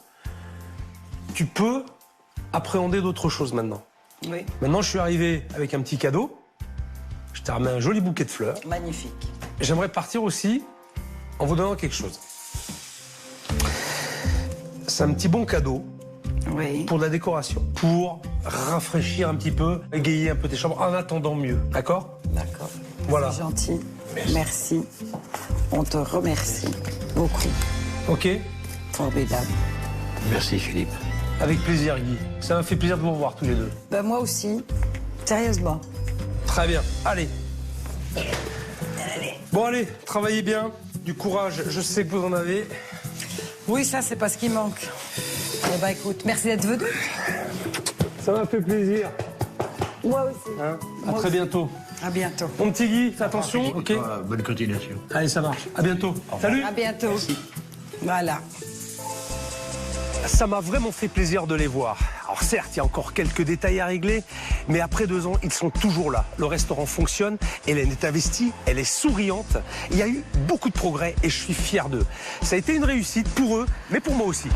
S1: tu peux appréhender d'autres choses maintenant.
S2: Oui.
S1: Maintenant, je suis arrivé avec un petit cadeau. Je t'ai ramené un joli bouquet de fleurs.
S2: Magnifique.
S1: J'aimerais partir aussi en vous donnant quelque chose. C'est un petit bon cadeau pour de la décoration, pour rafraîchir un petit peu, égayer un peu tes chambres en attendant mieux. D'accord ?
S2: D'accord.
S1: Voilà.
S2: C'est gentil. Merci. On te remercie beaucoup.
S1: Ok ?
S2: Formidable.
S4: Merci Philippe.
S1: Avec plaisir, Guy. Ça m'a fait plaisir de vous revoir tous les deux.
S2: Ben, moi aussi. Sérieusement.
S1: Très bien. Allez. Bon, allez, travaillez bien. Du courage, je sais que vous en avez.
S2: Oui, ça, c'est pas ce qui manque. Eh ben, écoute, merci d'être venu.
S1: Ça m'a fait plaisir.
S2: Moi aussi.
S1: Hein ? À
S2: Moi
S1: très
S2: aussi.
S1: bientôt.
S2: À bientôt.
S1: Mon petit Guy, fais attention, ok ?
S4: Bonne continuation.
S1: Allez, ça marche. À bientôt. Salut.
S2: À bientôt. Merci. Voilà.
S1: Ça m'a vraiment fait plaisir de les voir. Alors certes, il y a encore quelques détails à régler, mais après 2 ans, ils sont toujours là. Le restaurant fonctionne, Hélène est investie, elle est souriante. Il y a eu beaucoup de progrès et je suis fier d'eux. Ça a été une réussite pour eux, mais pour moi aussi.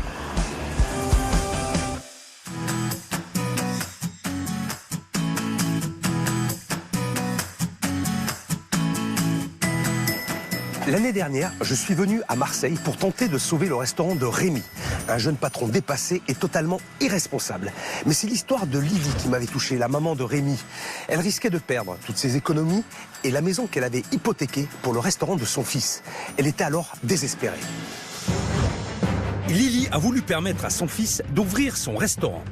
S1: L'année dernière, je suis venu à Marseille pour tenter de sauver le restaurant de Rémi. Un jeune patron dépassé et totalement irresponsable. Mais c'est l'histoire de Lily qui m'avait touché, la maman de Rémi. Elle risquait de perdre toutes ses économies et la maison qu'elle avait hypothéquée pour le restaurant de son fils. Elle était alors désespérée.
S10: Lily a voulu permettre à son fils d'ouvrir son restaurant.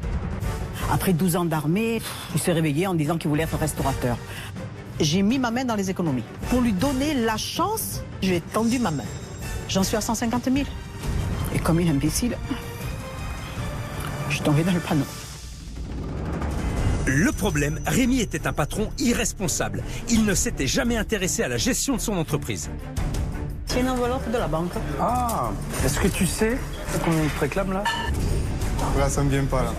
S9: Après 12 ans d'armée, il s'est réveillé en disant qu'il voulait être restaurateur. J'ai mis ma main dans les économies. Pour lui donner la chance, j'ai tendu ma main. J'en suis à 150 000. Et comme une imbécile, je suis tombée dans le panneau.
S10: Le problème, Rémi était un patron irresponsable. Il ne s'était jamais intéressé à la gestion de son entreprise.
S9: C'est une enveloppe de la banque.
S1: Ah, est-ce que tu sais combien il te réclame là ?
S11: Là, ça me vient pas là.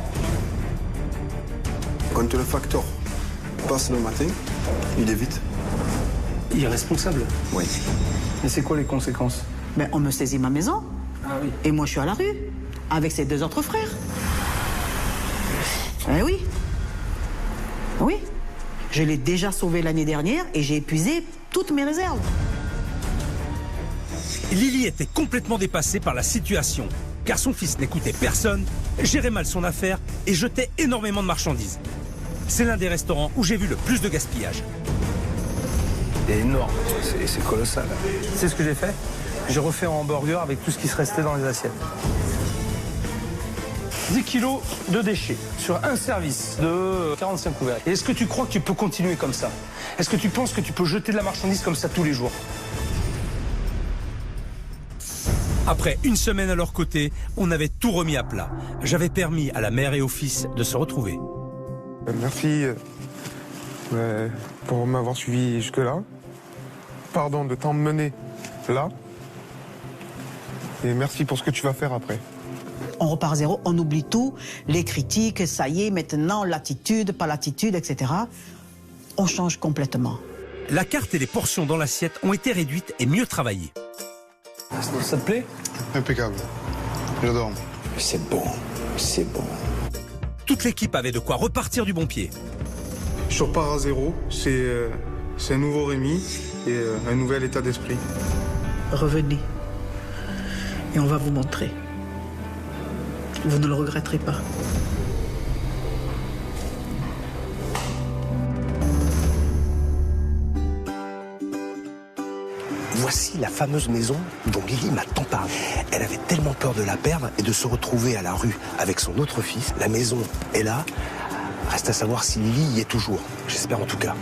S11: Quand le facteur passe le matin, il est vite.
S1: Irresponsable ?
S11: Oui.
S1: Et c'est quoi les conséquences ?
S9: Ben, on me saisit ma maison.
S1: Ah oui.
S9: Et moi, je suis à la rue, avec ses 2 autres frères. Eh oui. Oui. Je l'ai déjà sauvé l'année dernière et j'ai épuisé toutes mes réserves.
S10: Lily était complètement dépassée par la situation, car son fils n'écoutait personne, gérait mal son affaire et jetait énormément de marchandises. C'est l'un des restaurants où j'ai vu le plus de gaspillage.
S1: C'est énorme, c'est colossal. Tu sais ce que j'ai fait ? J'ai refait un hamburger avec tout ce qui se restait dans les assiettes. 10 kilos de déchets sur un service de 45 couverts. Et est-ce que tu crois que tu peux continuer comme ça ? Est-ce que tu penses que tu peux jeter de la marchandise comme ça tous les jours ?
S10: Après une semaine à leur côté, on avait tout remis à plat. J'avais permis à la mère et au fils de se retrouver.
S11: Merci pour m'avoir suivi jusque-là. Pardon de t'emmener là. Et merci pour ce que tu vas faire après.
S9: On repart à zéro, on oublie tout, les critiques, ça y est, maintenant, l'attitude, pas l'attitude, etc. On change complètement.
S10: La carte et les portions dans l'assiette ont été réduites et mieux travaillées.
S1: Ça te plaît ?
S11: Impeccable. J'adore.
S3: C'est bon, c'est bon.
S10: Toute l'équipe avait de quoi repartir du bon pied.
S11: Je repars à zéro. C'est un nouveau Rémi et un nouvel état d'esprit.
S9: Revenez. Et on va vous montrer. Vous ne le regretterez pas.
S1: Voici la fameuse maison dont Lily m'a tant parlé. Elle avait tellement peur de la perdre et de se retrouver à la rue avec son autre fils. La maison est là. Reste à savoir si Lily y est toujours. J'espère en tout cas.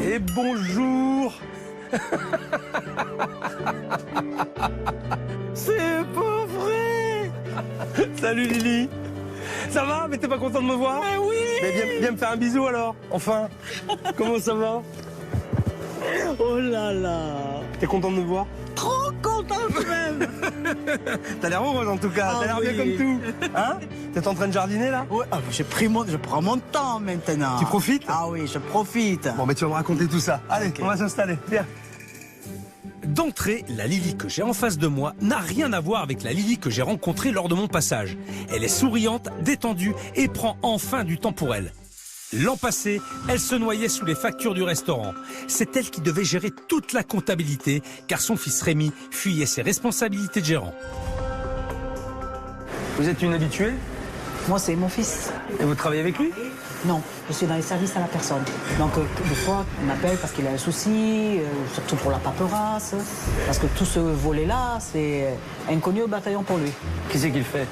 S1: Et bonjour. C'est pas vrai. Salut Lily. Ça va? Mais t'es pas content de me voir?
S9: Mais oui.
S1: Mais viens me faire un bisou alors, enfin. Comment ça va?
S9: Oh là là.
S1: T'es content de me voir?
S9: Trop contente même.
S1: T'as l'air heureuse en tout cas, t'as l'air bien comme tout. Hein? T'es en train de jardiner là?
S9: Ouais, je prends mon temps maintenant.
S1: Tu profites?
S9: Ah oui, je profite.
S1: Bon, mais tu vas me raconter tout ça. Allez,
S9: Okay.
S1: On va s'installer. Viens.
S10: D'entrée, la Lily que j'ai en face de moi n'a rien à voir avec la Lily que j'ai rencontrée lors de mon passage. Elle est souriante, détendue et prend enfin du temps pour elle. L'an passé, elle se noyait sous les factures du restaurant. C'est elle qui devait gérer toute la comptabilité car son fils Rémi fuyait ses responsabilités de gérant.
S1: Vous êtes une habituée?
S9: Moi, c'est mon fils.
S1: Et vous travaillez avec lui?
S9: Non, je suis dans les services à la personne. Donc, des fois, on appelle parce qu'il a un souci, surtout pour la paperasse. Parce que tout ce volet-là, c'est inconnu au bataillon pour lui.
S1: Qui c'est qui le fait?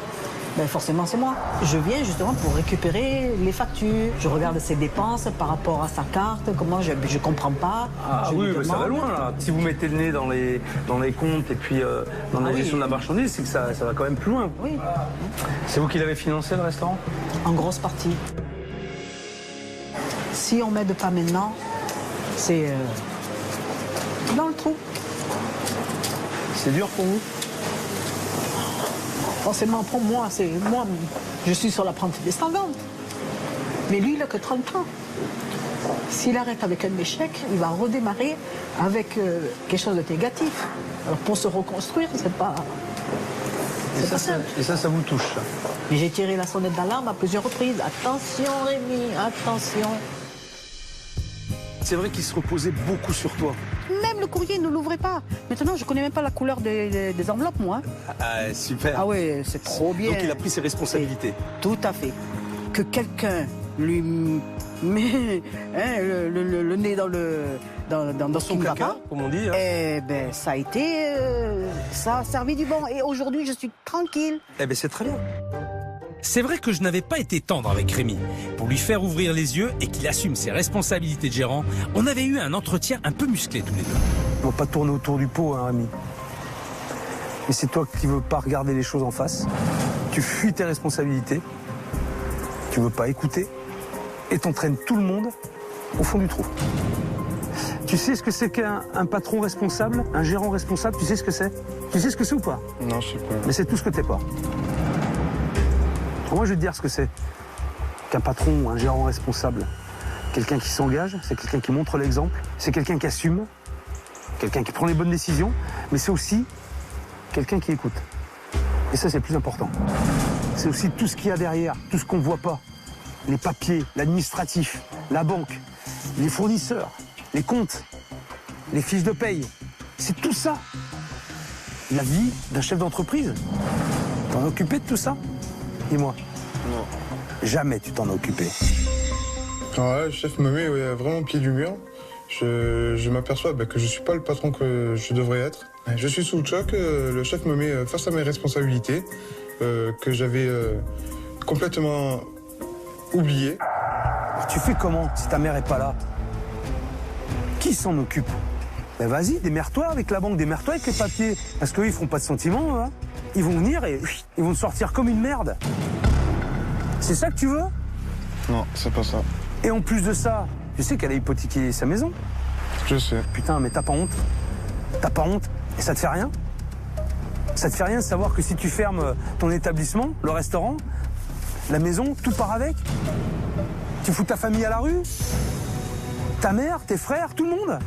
S9: Ben forcément, c'est moi. Je viens justement pour récupérer les factures. Je regarde ses dépenses par rapport à sa carte, comment je comprends pas.
S1: Ah
S9: je
S1: oui,
S9: lui
S1: mais ça va
S9: demande.
S1: loin là. Si vous mettez le nez dans les comptes et puis dans la gestion de la marchandise, c'est que ça va quand même plus loin.
S9: Oui.
S1: C'est vous qui l'avez financé le restaurant?
S9: En grosse partie. Si on m'aide pas maintenant, c'est dans le trou.
S1: C'est dur pour vous?
S9: Forcément, pour moi, je suis sur la pente descendante. Mais lui, il n'a que 30 ans. S'il arrête avec un échec, il va redémarrer avec quelque chose de négatif. Alors pour se reconstruire, c'est pas simple.
S1: Et ça vous touche, ça?
S9: Mais j'ai tiré la sonnette d'alarme à plusieurs reprises. Attention Rémi, attention.
S1: C'est vrai qu'il se reposait beaucoup sur toi.
S9: Même le courrier ne l'ouvrait pas. Maintenant, je connais même pas la couleur des enveloppes, moi.
S1: Ah, super.
S9: Ah oui, c'est trop bien.
S1: Donc il a pris ses responsabilités.
S9: Tout à fait. Que quelqu'un lui met le nez dans
S1: son placard, comme on dit. Hein.
S9: Eh ben, ça a été... ça a servi du bon. Et aujourd'hui, je suis tranquille.
S1: Eh ben, c'est très bien.
S10: C'est vrai que je n'avais pas été tendre avec Rémi. Pour lui faire ouvrir les yeux et qu'il assume ses responsabilités de gérant, on avait eu un entretien un peu musclé tous les deux.
S1: On va pas tourner autour du pot, hein, Rémi. Mais c'est toi qui veux pas regarder les choses en face. Tu fuis tes responsabilités. Tu veux pas écouter. Et t'entraînes tout le monde au fond du trou. Tu sais ce que c'est qu'un patron responsable, un gérant responsable? Tu sais ce que c'est? Tu sais ce que c'est ou pas?
S11: Non, je sais pas.
S1: Mais c'est tout ce que t'es pas. Moi, je vais te dire ce que c'est qu'un patron ou un gérant responsable. Quelqu'un qui s'engage, c'est quelqu'un qui montre l'exemple, c'est quelqu'un qui assume, quelqu'un qui prend les bonnes décisions, mais c'est aussi quelqu'un qui écoute. Et ça, c'est le plus important. C'est aussi tout ce qu'il y a derrière, tout ce qu'on ne voit pas. Les papiers, l'administratif, la banque, les fournisseurs, les comptes, les fiches de paye. C'est tout ça. La vie d'un chef d'entreprise. T'en occupé de tout ça? Dis-moi.
S11: Non.
S1: Jamais tu t'en as occupé.
S11: Alors là, le chef me met vraiment au pied du mur. Je m'aperçois que je ne suis pas le patron que je devrais être. Je suis sous le choc. Le chef me met face à mes responsabilités que j'avais complètement oubliées.
S1: Tu fais comment si ta mère est pas là? Qui s'en occupe? Ben vas-y, démerde-toi avec la banque, démerde-toi avec les papiers. Parce qu'eux, ils feront pas de sentiments, hein. Ils vont venir et ils vont te sortir comme une merde. C'est ça que tu veux?
S11: Non, c'est pas ça.
S1: Et en plus de ça, tu sais qu'elle a hypothéqué sa maison?
S11: Je sais.
S1: Putain, mais t'as pas honte? T'as pas honte? Et ça te fait rien? Ça te fait rien de savoir que si tu fermes ton établissement, le restaurant, la maison, tout part avec? Tu fous ta famille à la rue? Ta mère, tes frères, tout le monde?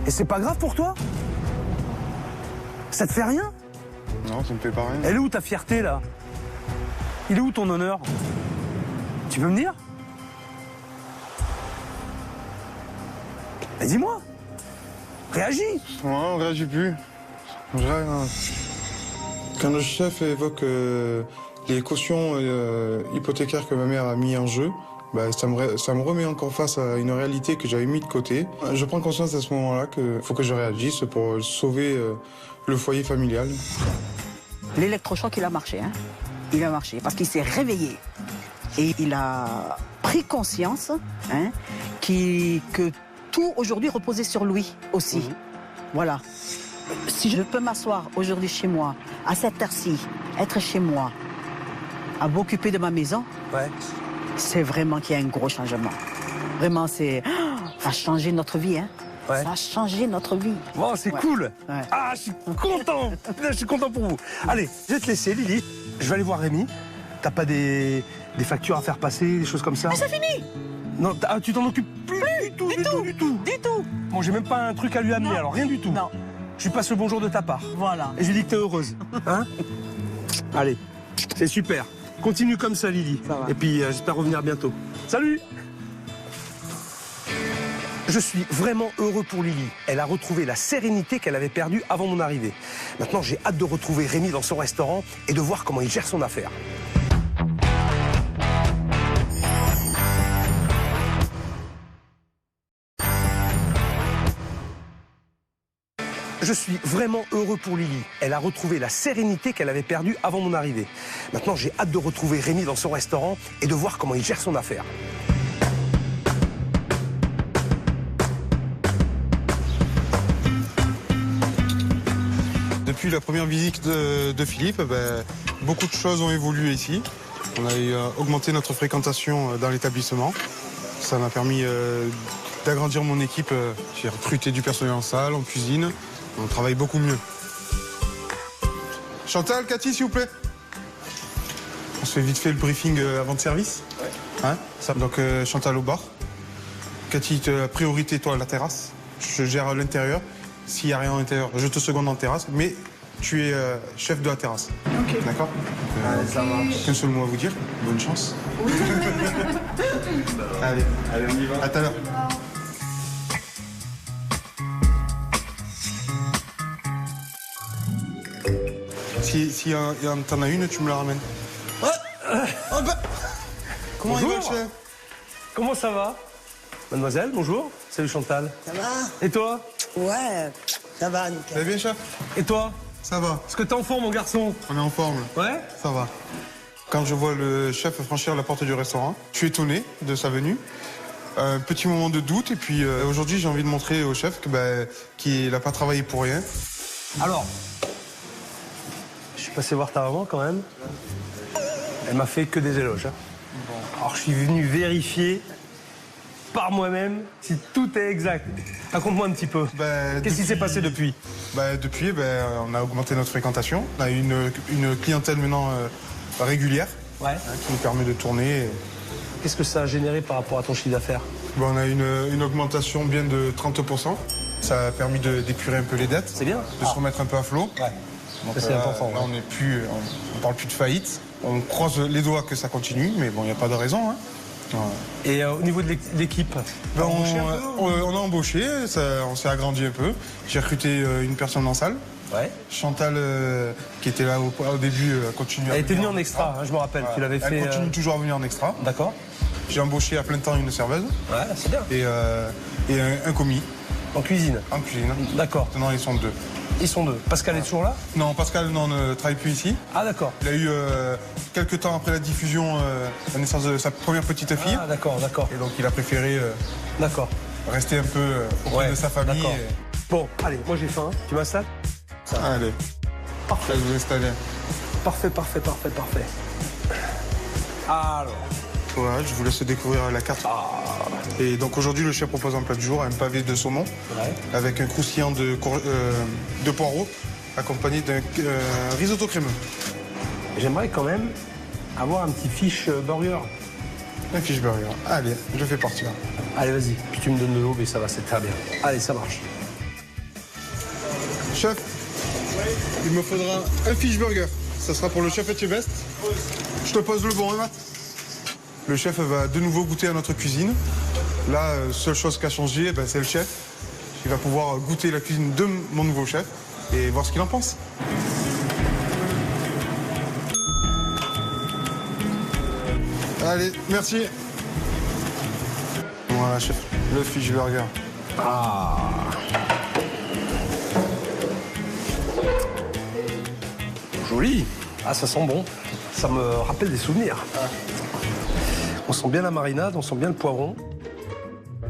S1: Et c'est pas grave pour toi? Ça te fait rien?
S11: Non, ça me fait pas rien.
S1: Elle est où ta fierté, là? Il est où ton honneur? Tu peux me dire? Mais dis-moi! Réagis!
S11: Non, on réagit plus. Quand le chef évoque les cautions hypothécaires que ma mère a mis en jeu, ça me remet encore face à une réalité que j'avais mis de côté. Je prends conscience à ce moment-là qu'il faut que je réagisse pour sauver le foyer familial.
S9: L'électrochoc, il a marché. Hein. Il a marché parce qu'il s'est réveillé. Et il a pris conscience que tout aujourd'hui reposer sur lui aussi. Voilà. Si je peux m'asseoir aujourd'hui chez moi, à cette heure-ci, être chez moi, à m'occuper de ma maison, c'est vraiment qu'il y a un gros changement. Vraiment, ça a changé notre vie, hein. Ça a changé notre vie.
S1: Bon, c'est cool. Ah, je suis content. Je suis content pour vous. Allez, je vais te laisser, Lily. Je vais aller voir Rémi. T'as pas des factures à faire passer, des choses comme ça?
S9: Mais c'est fini.
S1: Non, tu t'en occupes plus du tout. Bon, j'ai même pas un truc à lui amener, alors rien du tout.
S9: Non.
S1: Je lui passe le bonjour de ta part.
S9: Voilà.
S1: Et je lui dis que t'es heureuse. Hein? Allez, c'est super. Continue comme ça, Lily.
S9: Ça va.
S1: Et puis, j'espère revenir bientôt. Salut! Je suis vraiment heureux pour Lily. Elle a retrouvé la sérénité qu'elle avait perdue avant mon arrivée. Maintenant, j'ai hâte de retrouver Rémi dans son restaurant et de voir comment il gère son affaire. Je suis vraiment heureux pour Lily. Elle a retrouvé la sérénité qu'elle avait perdue avant mon arrivée. Maintenant, j'ai hâte de retrouver Rémi dans son restaurant et de voir comment il gère son affaire.
S11: Depuis la première visite de Philippe, beaucoup de choses ont évolué ici. On a augmenté notre fréquentation dans l'établissement. Ça m'a permis d'agrandir mon équipe. J'ai recruté du personnel en salle, en cuisine. On travaille beaucoup mieux. Chantal, Cathy, s'il vous plaît. On se fait vite fait le briefing avant de service. Hein, ça, donc Chantal au bar. Cathy, priorité toi à la terrasse. Je gère l'intérieur. S'il n'y a rien à l'intérieur, je te seconde en terrasse. Mais tu es chef de la terrasse. Ok. D'accord. Ça marche. Qu'un seul mot à vous dire. Bonne chance. Oui. allez, on y va. À tout à l'heure. Si t'en as une, tu me la ramènes. Comment il va, chef?
S1: Comment ça va? Mademoiselle, bonjour. Salut Chantal.
S12: Ça va?
S1: Et toi?
S12: Ouais, ça va, nickel.
S11: Ça va bien, chef?
S1: Et toi?
S11: Ça va.
S1: Est-ce que t'es en forme, mon garçon?
S11: On est en forme.
S1: Ouais?
S11: Ça va. Quand je vois le chef franchir la porte du restaurant, je suis étonné de sa venue. Un petit moment de doute, et puis aujourd'hui, j'ai envie de montrer au chef qu'il n'a pas travaillé pour rien.
S1: Alors, je suis passé voir ta maman quand même. Elle m'a fait que des éloges. Hein. Bon. Alors, je suis venu vérifier par moi-même si tout est exact. Raconte-moi un petit peu. Qu'est-ce qui s'est passé depuis?
S11: Depuis, on a augmenté notre fréquentation. On a une clientèle maintenant régulière qui nous permet de tourner.
S1: Qu'est-ce que ça a généré par rapport à ton chiffre d'affaires?
S11: On a une augmentation bien de 30%. Ça a permis d'épurer un peu les dettes.
S1: C'est bien.
S11: De se remettre un peu à flot.
S1: Ouais.
S11: C'est important. Là, on parle plus de faillite. On croise les doigts que ça continue, mais bon, il n'y a pas de raison. Hein. Ouais.
S1: Et au niveau de l'équipe,
S11: on a embauché, on s'est agrandi un peu. J'ai recruté une personne en salle.
S1: Ouais.
S11: Chantal, qui était là au début, continue à venir.
S1: Elle était venue en extra, je me rappelle.
S11: Voilà.
S1: Tu l'avais fait.
S11: Elle continue toujours à venir en extra.
S1: D'accord.
S11: J'ai embauché à plein temps une serveuse.
S1: Ouais, c'est bien.
S11: Et un commis.
S1: En cuisine.
S11: En cuisine.
S1: D'accord.
S11: Maintenant, ils sont deux.
S1: Ils sont deux. Pascal est toujours là?
S11: Non, Pascal ne travaille plus ici.
S1: Ah, d'accord.
S11: Il a eu, quelques temps après la diffusion, la naissance de sa première petite fille.
S1: Ah, d'accord.
S11: Et donc, il a préféré rester un peu auprès de sa famille.
S1: Bon, allez, moi j'ai faim. Tu m'installes?
S11: Allez. Parfait. Je vais vous installer.
S1: Parfait. Alors.
S11: Voilà, je vous laisse découvrir la carte. Et donc aujourd'hui, le chef propose un plat du jour, un pavé de saumon, avec un croustillant de poireaux, accompagné d'un risotto crémeux.
S1: J'aimerais quand même avoir un petit fish burger.
S11: Un fish burger. Allez, je fais partir.
S1: Allez, vas-y. Puis tu me donnes de l'eau, mais ça va, c'est très bien. Allez, ça marche.
S11: Chef, il me faudra un fish burger. Ça sera pour le chef Etchebest. Je te pose le bon, hein, Matt? Le chef va de nouveau goûter à notre cuisine. Là, seule chose qui a changé, c'est le chef. Il va pouvoir goûter la cuisine de mon nouveau chef et voir ce qu'il en pense. Allez, merci. Voilà, chef, le fish burger.
S1: Joli. Ah, ça sent bon. Ça me rappelle des souvenirs. On sent bien la marinade, on sent bien le poivron.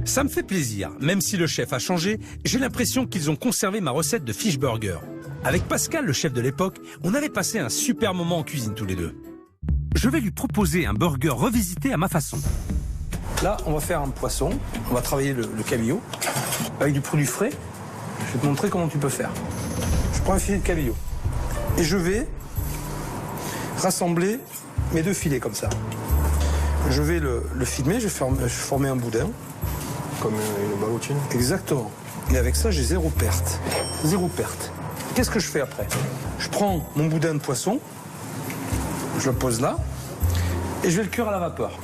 S10: Ça me fait plaisir, même si le chef a changé, j'ai l'impression qu'ils ont conservé ma recette de fish burger. Avec Pascal, le chef de l'époque, on avait passé un super moment en cuisine tous les deux. Je vais lui proposer un burger revisité à ma façon.
S1: Là, on va faire un poisson, on va travailler le cabillaud avec du produit frais. Je vais te montrer comment tu peux faire. Je prends un filet de cabillaud et je vais rassembler mes 2 filets comme ça. Je vais le filmer, je vais former un boudin.
S7: Comme une ballotine.
S1: Exactement. Et avec ça, j'ai 0 perte. 0 perte. Qu'est-ce que je fais après? Je prends mon boudin de poisson, je le pose là, et je vais le cuire à la vapeur.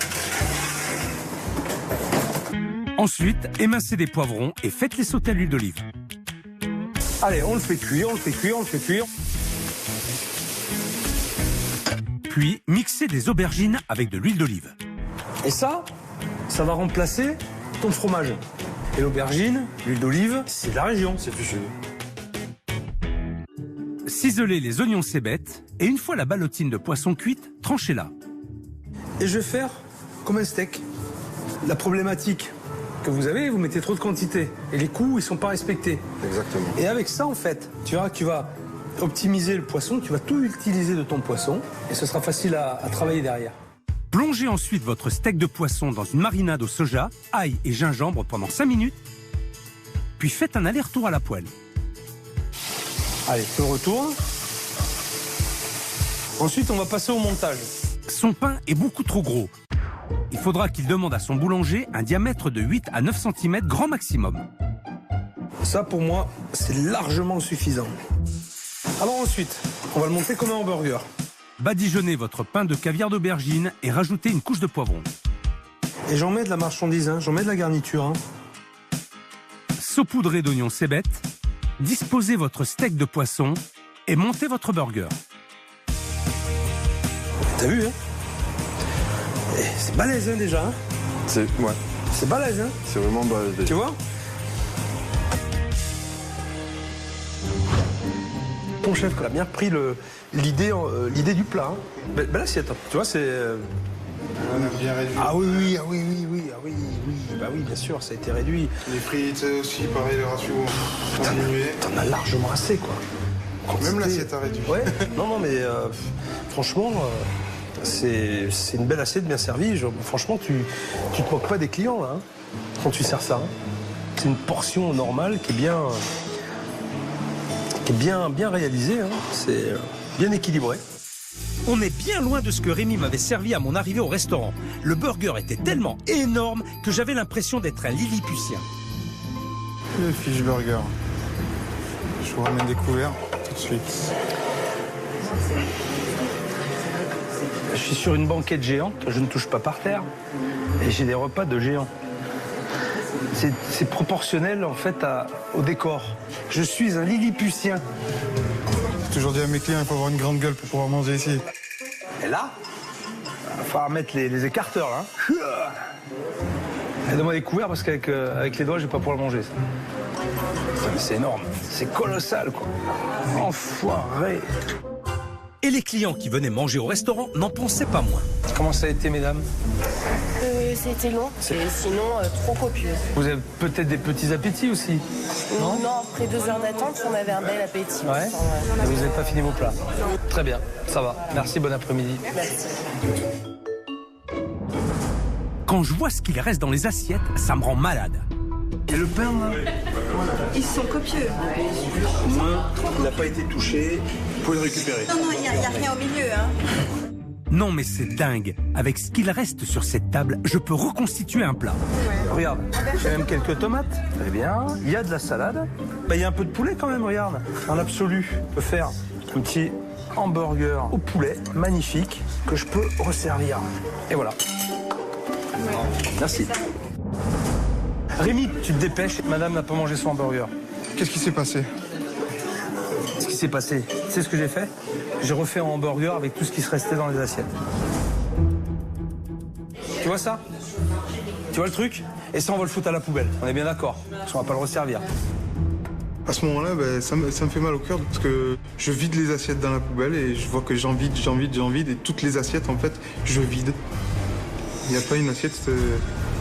S10: Ensuite, émincez des poivrons et faites-les sauter à l'huile d'olive.
S1: Allez, on le fait cuire, on le fait cuire, on le fait cuire.
S10: Puis, mixez des aubergines avec de l'huile d'olive.
S1: Et ça va remplacer ton fromage. Et l'aubergine, l'huile d'olive, c'est de la région.
S7: C'est du sud.
S10: Ciselez les oignons cébettes et une fois la ballotine de poisson cuite, tranchez-la.
S1: Et je vais faire comme un steak. La problématique que vous avez, vous mettez trop de quantité. Et les coûts, ils sont pas respectés.
S7: Exactement.
S1: Et avec ça, en fait, tu verras que tu vas optimiser le poisson, tu vas tout utiliser de ton poisson et ce sera facile à travailler derrière.
S10: Plongez ensuite votre steak de poisson dans une marinade au soja, ail et gingembre pendant 5 minutes. Puis faites un aller-retour à la poêle.
S1: Allez, je retourne. Ensuite, on va passer au montage.
S10: Son pain est beaucoup trop gros. Il faudra qu'il demande à son boulanger un diamètre de 8 à 9 cm grand maximum.
S1: Ça, pour moi, c'est largement suffisant. Alors ensuite, on va le monter comme un hamburger.
S10: Badigeonnez votre pain de caviar d'aubergine et rajoutez une couche de poivron.
S1: Et j'en mets de la marchandise, j'en mets de la garniture.
S10: Saupoudrez d'oignons cébettes, disposez votre steak de poisson et montez votre burger.
S1: T'as vu, c'est balèze déjà.
S7: C'est
S1: balèze,
S7: C'est vraiment balèze.
S1: Tu vois? Ton chef a bien repris l'idée du plat. Belle assiette, tu vois, c'est...
S11: On a bien réduit.
S1: Ah oui, bah oui, bien sûr, ça a été réduit.
S11: Les frites aussi, pareil, le ratio ont diminué.
S1: T'en as largement assez, quoi.
S11: Même l'assiette a réduit.
S1: Ouais, non, mais franchement, c'est une belle assiette bien servie. Franchement, tu te moques pas des clients, là, quand tu sers ça. C'est une portion normale qui est bien réalisée, c'est bien équilibré.
S10: On est bien loin de ce que Rémi m'avait servi à mon arrivée au restaurant. Le burger était tellement énorme que j'avais l'impression d'être un Lilliputien.
S11: Le fish burger. Je vous ramène des couverts tout de suite.
S1: Je suis sur une banquette géante, je ne touche pas par terre. Et j'ai des repas de géants. C'est proportionnel en fait au décor. Je suis un Lilliputien.
S11: J'ai toujours dit à mes clients, il faut avoir une grande gueule pour pouvoir manger ici.
S1: Et là, il va falloir mettre les écarteurs là. Et donne-moi des couverts parce qu'avec les doigts, je vais pas pouvoir le manger. C'est énorme, c'est colossal quoi. Enfoiré.
S10: Et les clients qui venaient manger au restaurant n'en pensaient pas moins.
S1: Comment ça a été, mesdames?
S13: C'était long, et sinon trop copieux.
S1: Vous avez peut-être des petits appétits aussi?
S13: Non, après 2 heures d'attente, on avait un bel appétit.
S1: Ouais. Vous n'avez pas fini vos plats? Très bien, ça va. Merci, bon après-midi.
S13: Merci.
S10: Quand je vois ce qu'il reste dans les assiettes, ça me rend malade.
S1: Et le pain, là?
S2: Ils sont copieux.
S1: Au moins, il n'a pas été touché. Vous pouvez le récupérer.
S2: Non, il n'y a rien au milieu.
S10: Non mais c'est dingue. Avec ce qu'il reste sur cette table, je peux reconstituer un plat.
S1: Regarde, j'ai même quelques tomates. Très bien. Il y a de la salade. Il y a un peu de poulet quand même, regarde. En absolu, je peux faire un petit hamburger au poulet, magnifique, que je peux resservir. Et voilà. Merci. Rémi, tu te dépêches. Madame n'a pas mangé son hamburger.
S11: Qu'est-ce qui s'est passé?
S1: Ce qui s'est passé, c'est ce que j'ai fait. J'ai refait un hamburger avec tout ce qui se restait dans les assiettes. Tu vois ça? Tu vois le truc? Et ça, on va le foutre à la poubelle. On est bien d'accord? Parce qu'on va pas le resservir.
S11: À ce moment-là, ça me fait mal au cœur parce que je vide les assiettes dans la poubelle et je vois que j'en vide et toutes les assiettes, en fait, je vide. Il n'y a pas une assiette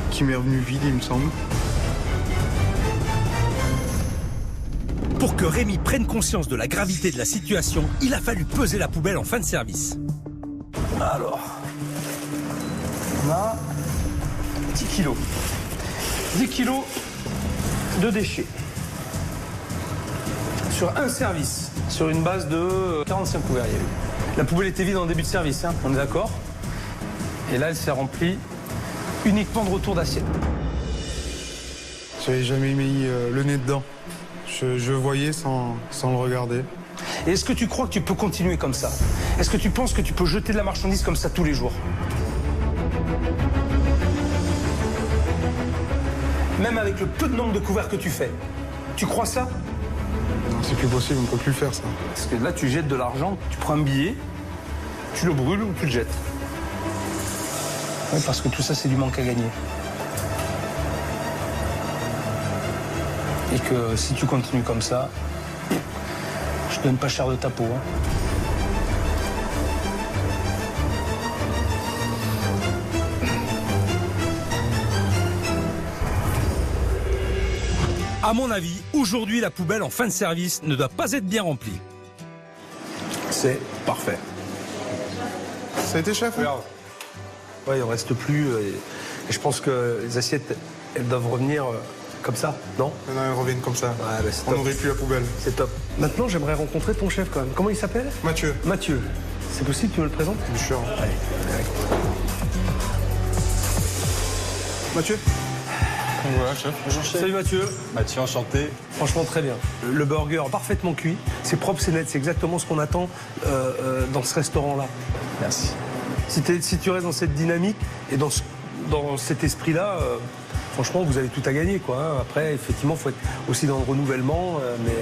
S11: qui m'est revenue vide, il me semble.
S10: Pour que Rémi prenne conscience de la gravité de la situation, il a fallu peser la poubelle en fin de service.
S1: Alors, on a 10 kilos. 10 kilos de déchets. Sur un service, sur une base de 45 couverts. La poubelle était vide en début de service, hein, on est d'accord? Et là, elle s'est remplie uniquement de retour d'assiette.
S11: J'avais jamais mis le nez dedans. Je voyais sans le regarder.
S1: Et est-ce que tu crois que tu peux continuer comme ça? Est-ce que tu penses que tu peux jeter de la marchandise comme ça tous les jours? Même avec le peu de nombre de couverts que tu fais. Tu crois ça?
S11: Non, c'est plus possible, on ne peut plus faire ça.
S1: Parce que là, tu jettes de l'argent, tu prends un billet, tu le brûles ou tu le jettes. Oui, parce que tout ça, c'est du manque à gagner. Et que si tu continues comme ça, je te donne pas cher de ta peau. Hein.
S10: À mon avis, aujourd'hui, la poubelle en fin de service ne doit pas être bien remplie.
S1: C'est parfait.
S11: Ça a été, chef?
S1: Ouais, il en reste plus. Et je pense que les assiettes, elles doivent revenir comme ça, non?
S11: Non, elles reviennent comme ça.
S1: Ouais, bah,
S11: on n'aurait plus la poubelle.
S1: C'est top. Maintenant, j'aimerais rencontrer ton chef quand même. Comment il s'appelle?
S11: Mathieu.
S1: Mathieu. C'est possible, tu me le présentes?
S11: Bien sûr.
S1: Allez.
S11: Mathieu? Voilà, chef.
S1: Bonjour, chef. Salut Mathieu.
S14: Mathieu, enchanté.
S1: Franchement, très bien. Le burger parfaitement cuit, c'est propre, c'est net, c'est exactement ce qu'on attend dans ce restaurant-là.
S14: Merci.
S1: Si tu restes dans cette dynamique et dans cet esprit-là, franchement, vous avez tout à gagner, quoi. Hein. Après, effectivement, il faut être aussi dans le renouvellement, mais...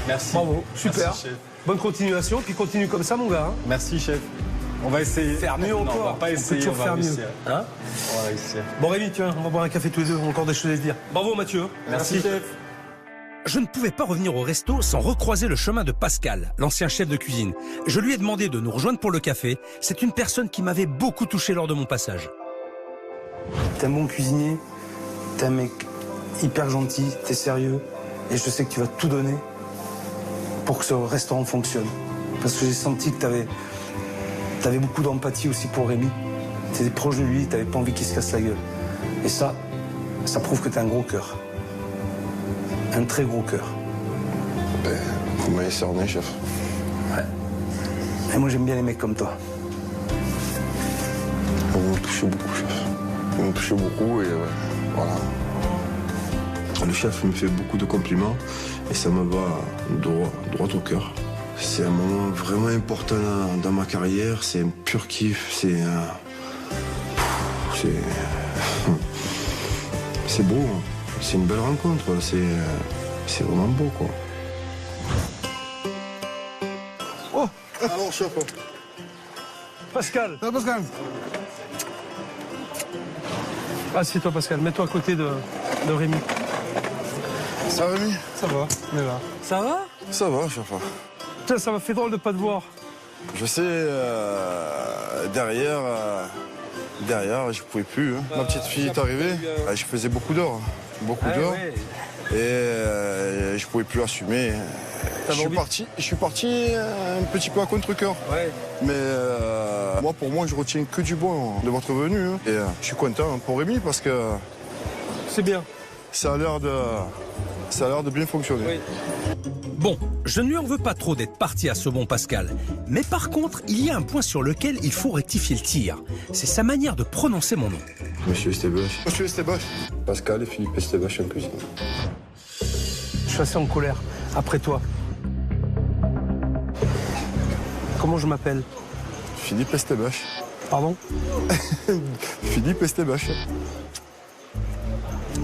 S14: Merci.
S1: Bravo, super.
S14: Merci, chef.
S1: Bonne continuation, puis continue comme ça, mon gars. Hein.
S14: Merci, chef. On va essayer.
S1: Faire mieux encore.
S14: Non, on va pas essayer,
S1: on peut toujours faire mieux. Hein,
S14: on va essayer.
S1: Bon, Rémi, tiens, on va boire un café tous les deux, on a encore des choses à se dire. Bravo, Mathieu.
S14: Merci, chef.
S10: Je ne pouvais pas revenir au resto sans recroiser le chemin de Pascal, l'ancien chef de cuisine. Je lui ai demandé de nous rejoindre pour le café. C'est une personne qui m'avait beaucoup touché lors de mon passage.
S1: T'es un bon cuisinier, t'es un mec hyper gentil, t'es sérieux, et je sais que tu vas tout donner pour que ce restaurant fonctionne. Parce que j'ai senti que t'avais beaucoup d'empathie aussi pour Rémi. T'étais proche de lui, t'avais pas envie qu'il se casse la gueule. Et ça prouve que t'as un gros cœur. Un très gros cœur.
S11: Ben, vous m'avez cerné, chef.
S1: Ouais. Et moi, j'aime bien les mecs comme toi.
S11: Vous me touchez beaucoup, chef. Vous me touchez beaucoup et voilà. Le chef me fait beaucoup de compliments et ça me va droit au cœur. C'est un moment vraiment important dans ma carrière. C'est un pur kiff. C'est beau. C'est une belle rencontre. C'est vraiment beau, quoi.
S1: Oh!
S11: Alors, chef.
S1: Pascal.
S11: Ah, Pascal.
S1: Assieds-toi, Pascal. Mets-toi à côté de Rémi.
S11: Ça va, Rémi?
S1: Ça va, on est là. Ça va?
S11: Ça va, chef.
S1: Putain, ça m'a fait drôle de pas te voir.
S11: Je sais, derrière, je pouvais plus. Hein. Ma petite fille est arrivée, je faisais beaucoup d'heures. Ouais. Et je pouvais plus assumer. Je suis parti un petit peu à contre-cœur. Ouais. Mais pour moi, je retiens que du bon de votre venue. Hein. Et je suis content pour Rémi parce que...
S1: C'est bien.
S11: Ça a l'air de bien fonctionner.
S1: Oui.
S10: Bon, je ne lui en veux pas trop d'être parti à ce bon Pascal. Mais par contre, il y a un point sur lequel il faut rectifier le tir. C'est sa manière de prononcer mon nom.
S11: Monsieur Estebache. Monsieur Estebache. Pascal et Philippe Estebache en cuisine.
S1: Je suis assez en colère. Après toi. Comment je m'appelle?
S11: Philippe Estebache.
S1: Pardon?
S11: Philippe Estebache.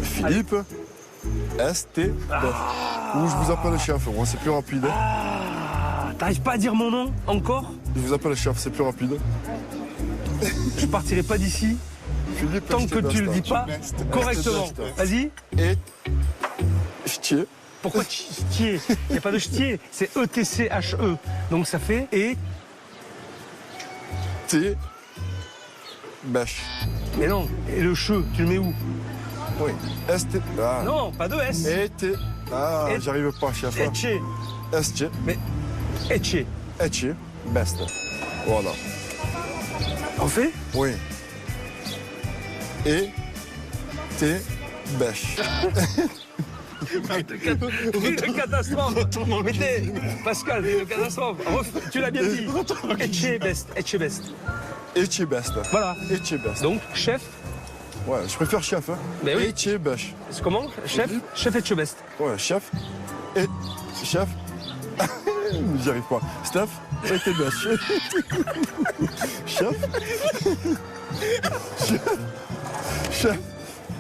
S11: Philippe Estebache. Ou je vous appelle le chef, moi c'est plus rapide.
S1: T'arrives pas à dire mon nom encore?
S11: Je vous appelle le chef, c'est plus rapide.
S1: Je partirai pas d'ici tant que tu le dis pas correctement. Vas-y.
S11: Et ch'tier.
S1: Pourquoi ch'tier? Il n'y a pas de ch'tier, c'est E-T-C-H-E. Donc ça fait et...
S11: T. Bêche.
S1: Mais non, et le che, tu le mets où?
S11: Oui. S-T.
S1: Non, pas de S.
S11: Et T.
S15: Ah, j'arrive pas, chef.
S1: Etche.
S15: Esche.
S1: Mais Etche.
S15: Etche. Best. Voilà.
S1: On fait?
S15: Oui. Et. T. Bêche.
S1: Une catastrophe. Mais Pascal, une catastrophe. Tu l'as bien dit. Etche best. Etche best.
S15: Etche best.
S1: Voilà.
S15: Etche best.
S1: Donc, chef.
S15: Ouais, je préfère chef. Hein.
S1: Mais oui.
S15: Etche bêche.
S1: C'est comment? Chef? Chef Etche best.
S15: Ouais, chef. Et. Chef. J'y arrive pas. Steph. Et tes bêches. Chef. Chef.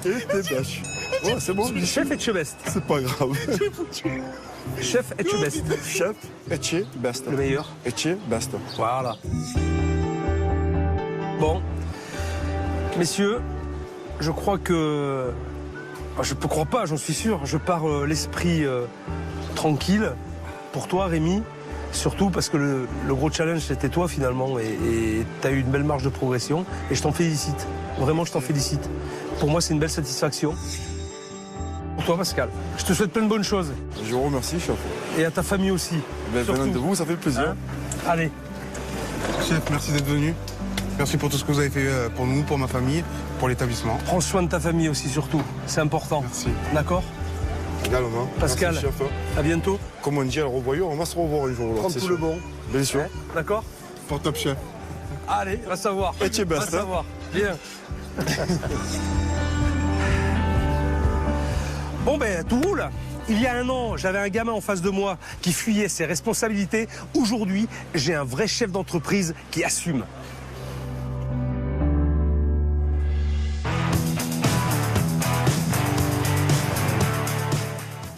S15: Et tes bêches. Ouais, c'est bon.
S1: Chef Etche best.
S15: C'est pas grave.
S1: Chef Etche best.
S15: Chef Etche best.
S1: Le meilleur.
S15: Etche best.
S1: Voilà. Bon. Messieurs, je crois que... Je ne crois pas, j'en suis sûr. Je pars l'esprit tranquille. Pour toi, Rémi. Surtout parce que le gros challenge, c'était toi, finalement. Et tu as eu une belle marge de progression. Et je t'en félicite. Vraiment, je t'en félicite. Pour moi, c'est une belle satisfaction. Pour toi, Pascal. Je te souhaite plein de bonnes choses.
S15: Je vous remercie, chef.
S1: Et à ta famille aussi.
S15: Venant de vous, ça fait plaisir.
S1: Hein? Allez.
S11: Chef, merci d'être venu. Merci pour tout ce que vous avez fait pour nous, pour ma famille, pour l'établissement.
S1: Prends soin de ta famille aussi, surtout. C'est important.
S11: Merci.
S1: D'accord?
S11: Également.
S1: Pascal,
S11: merci, chef.
S1: À bientôt.
S15: Comme on dit à le revoyeur, on va se revoir un jour.
S1: Prends tout le bon.
S15: Bien sûr.
S1: Ouais, d'accord?
S11: Pour top chef.
S1: Allez, va savoir.
S15: Et tu es best,
S1: va savoir. Bien. Bon ben, tout roule. Il y a un an, j'avais un gamin en face de moi qui fuyait ses responsabilités. Aujourd'hui, j'ai un vrai chef d'entreprise qui assume.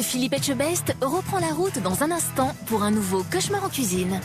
S16: Philippe Etchebest reprend la route dans un instant pour un nouveau cauchemar en cuisine.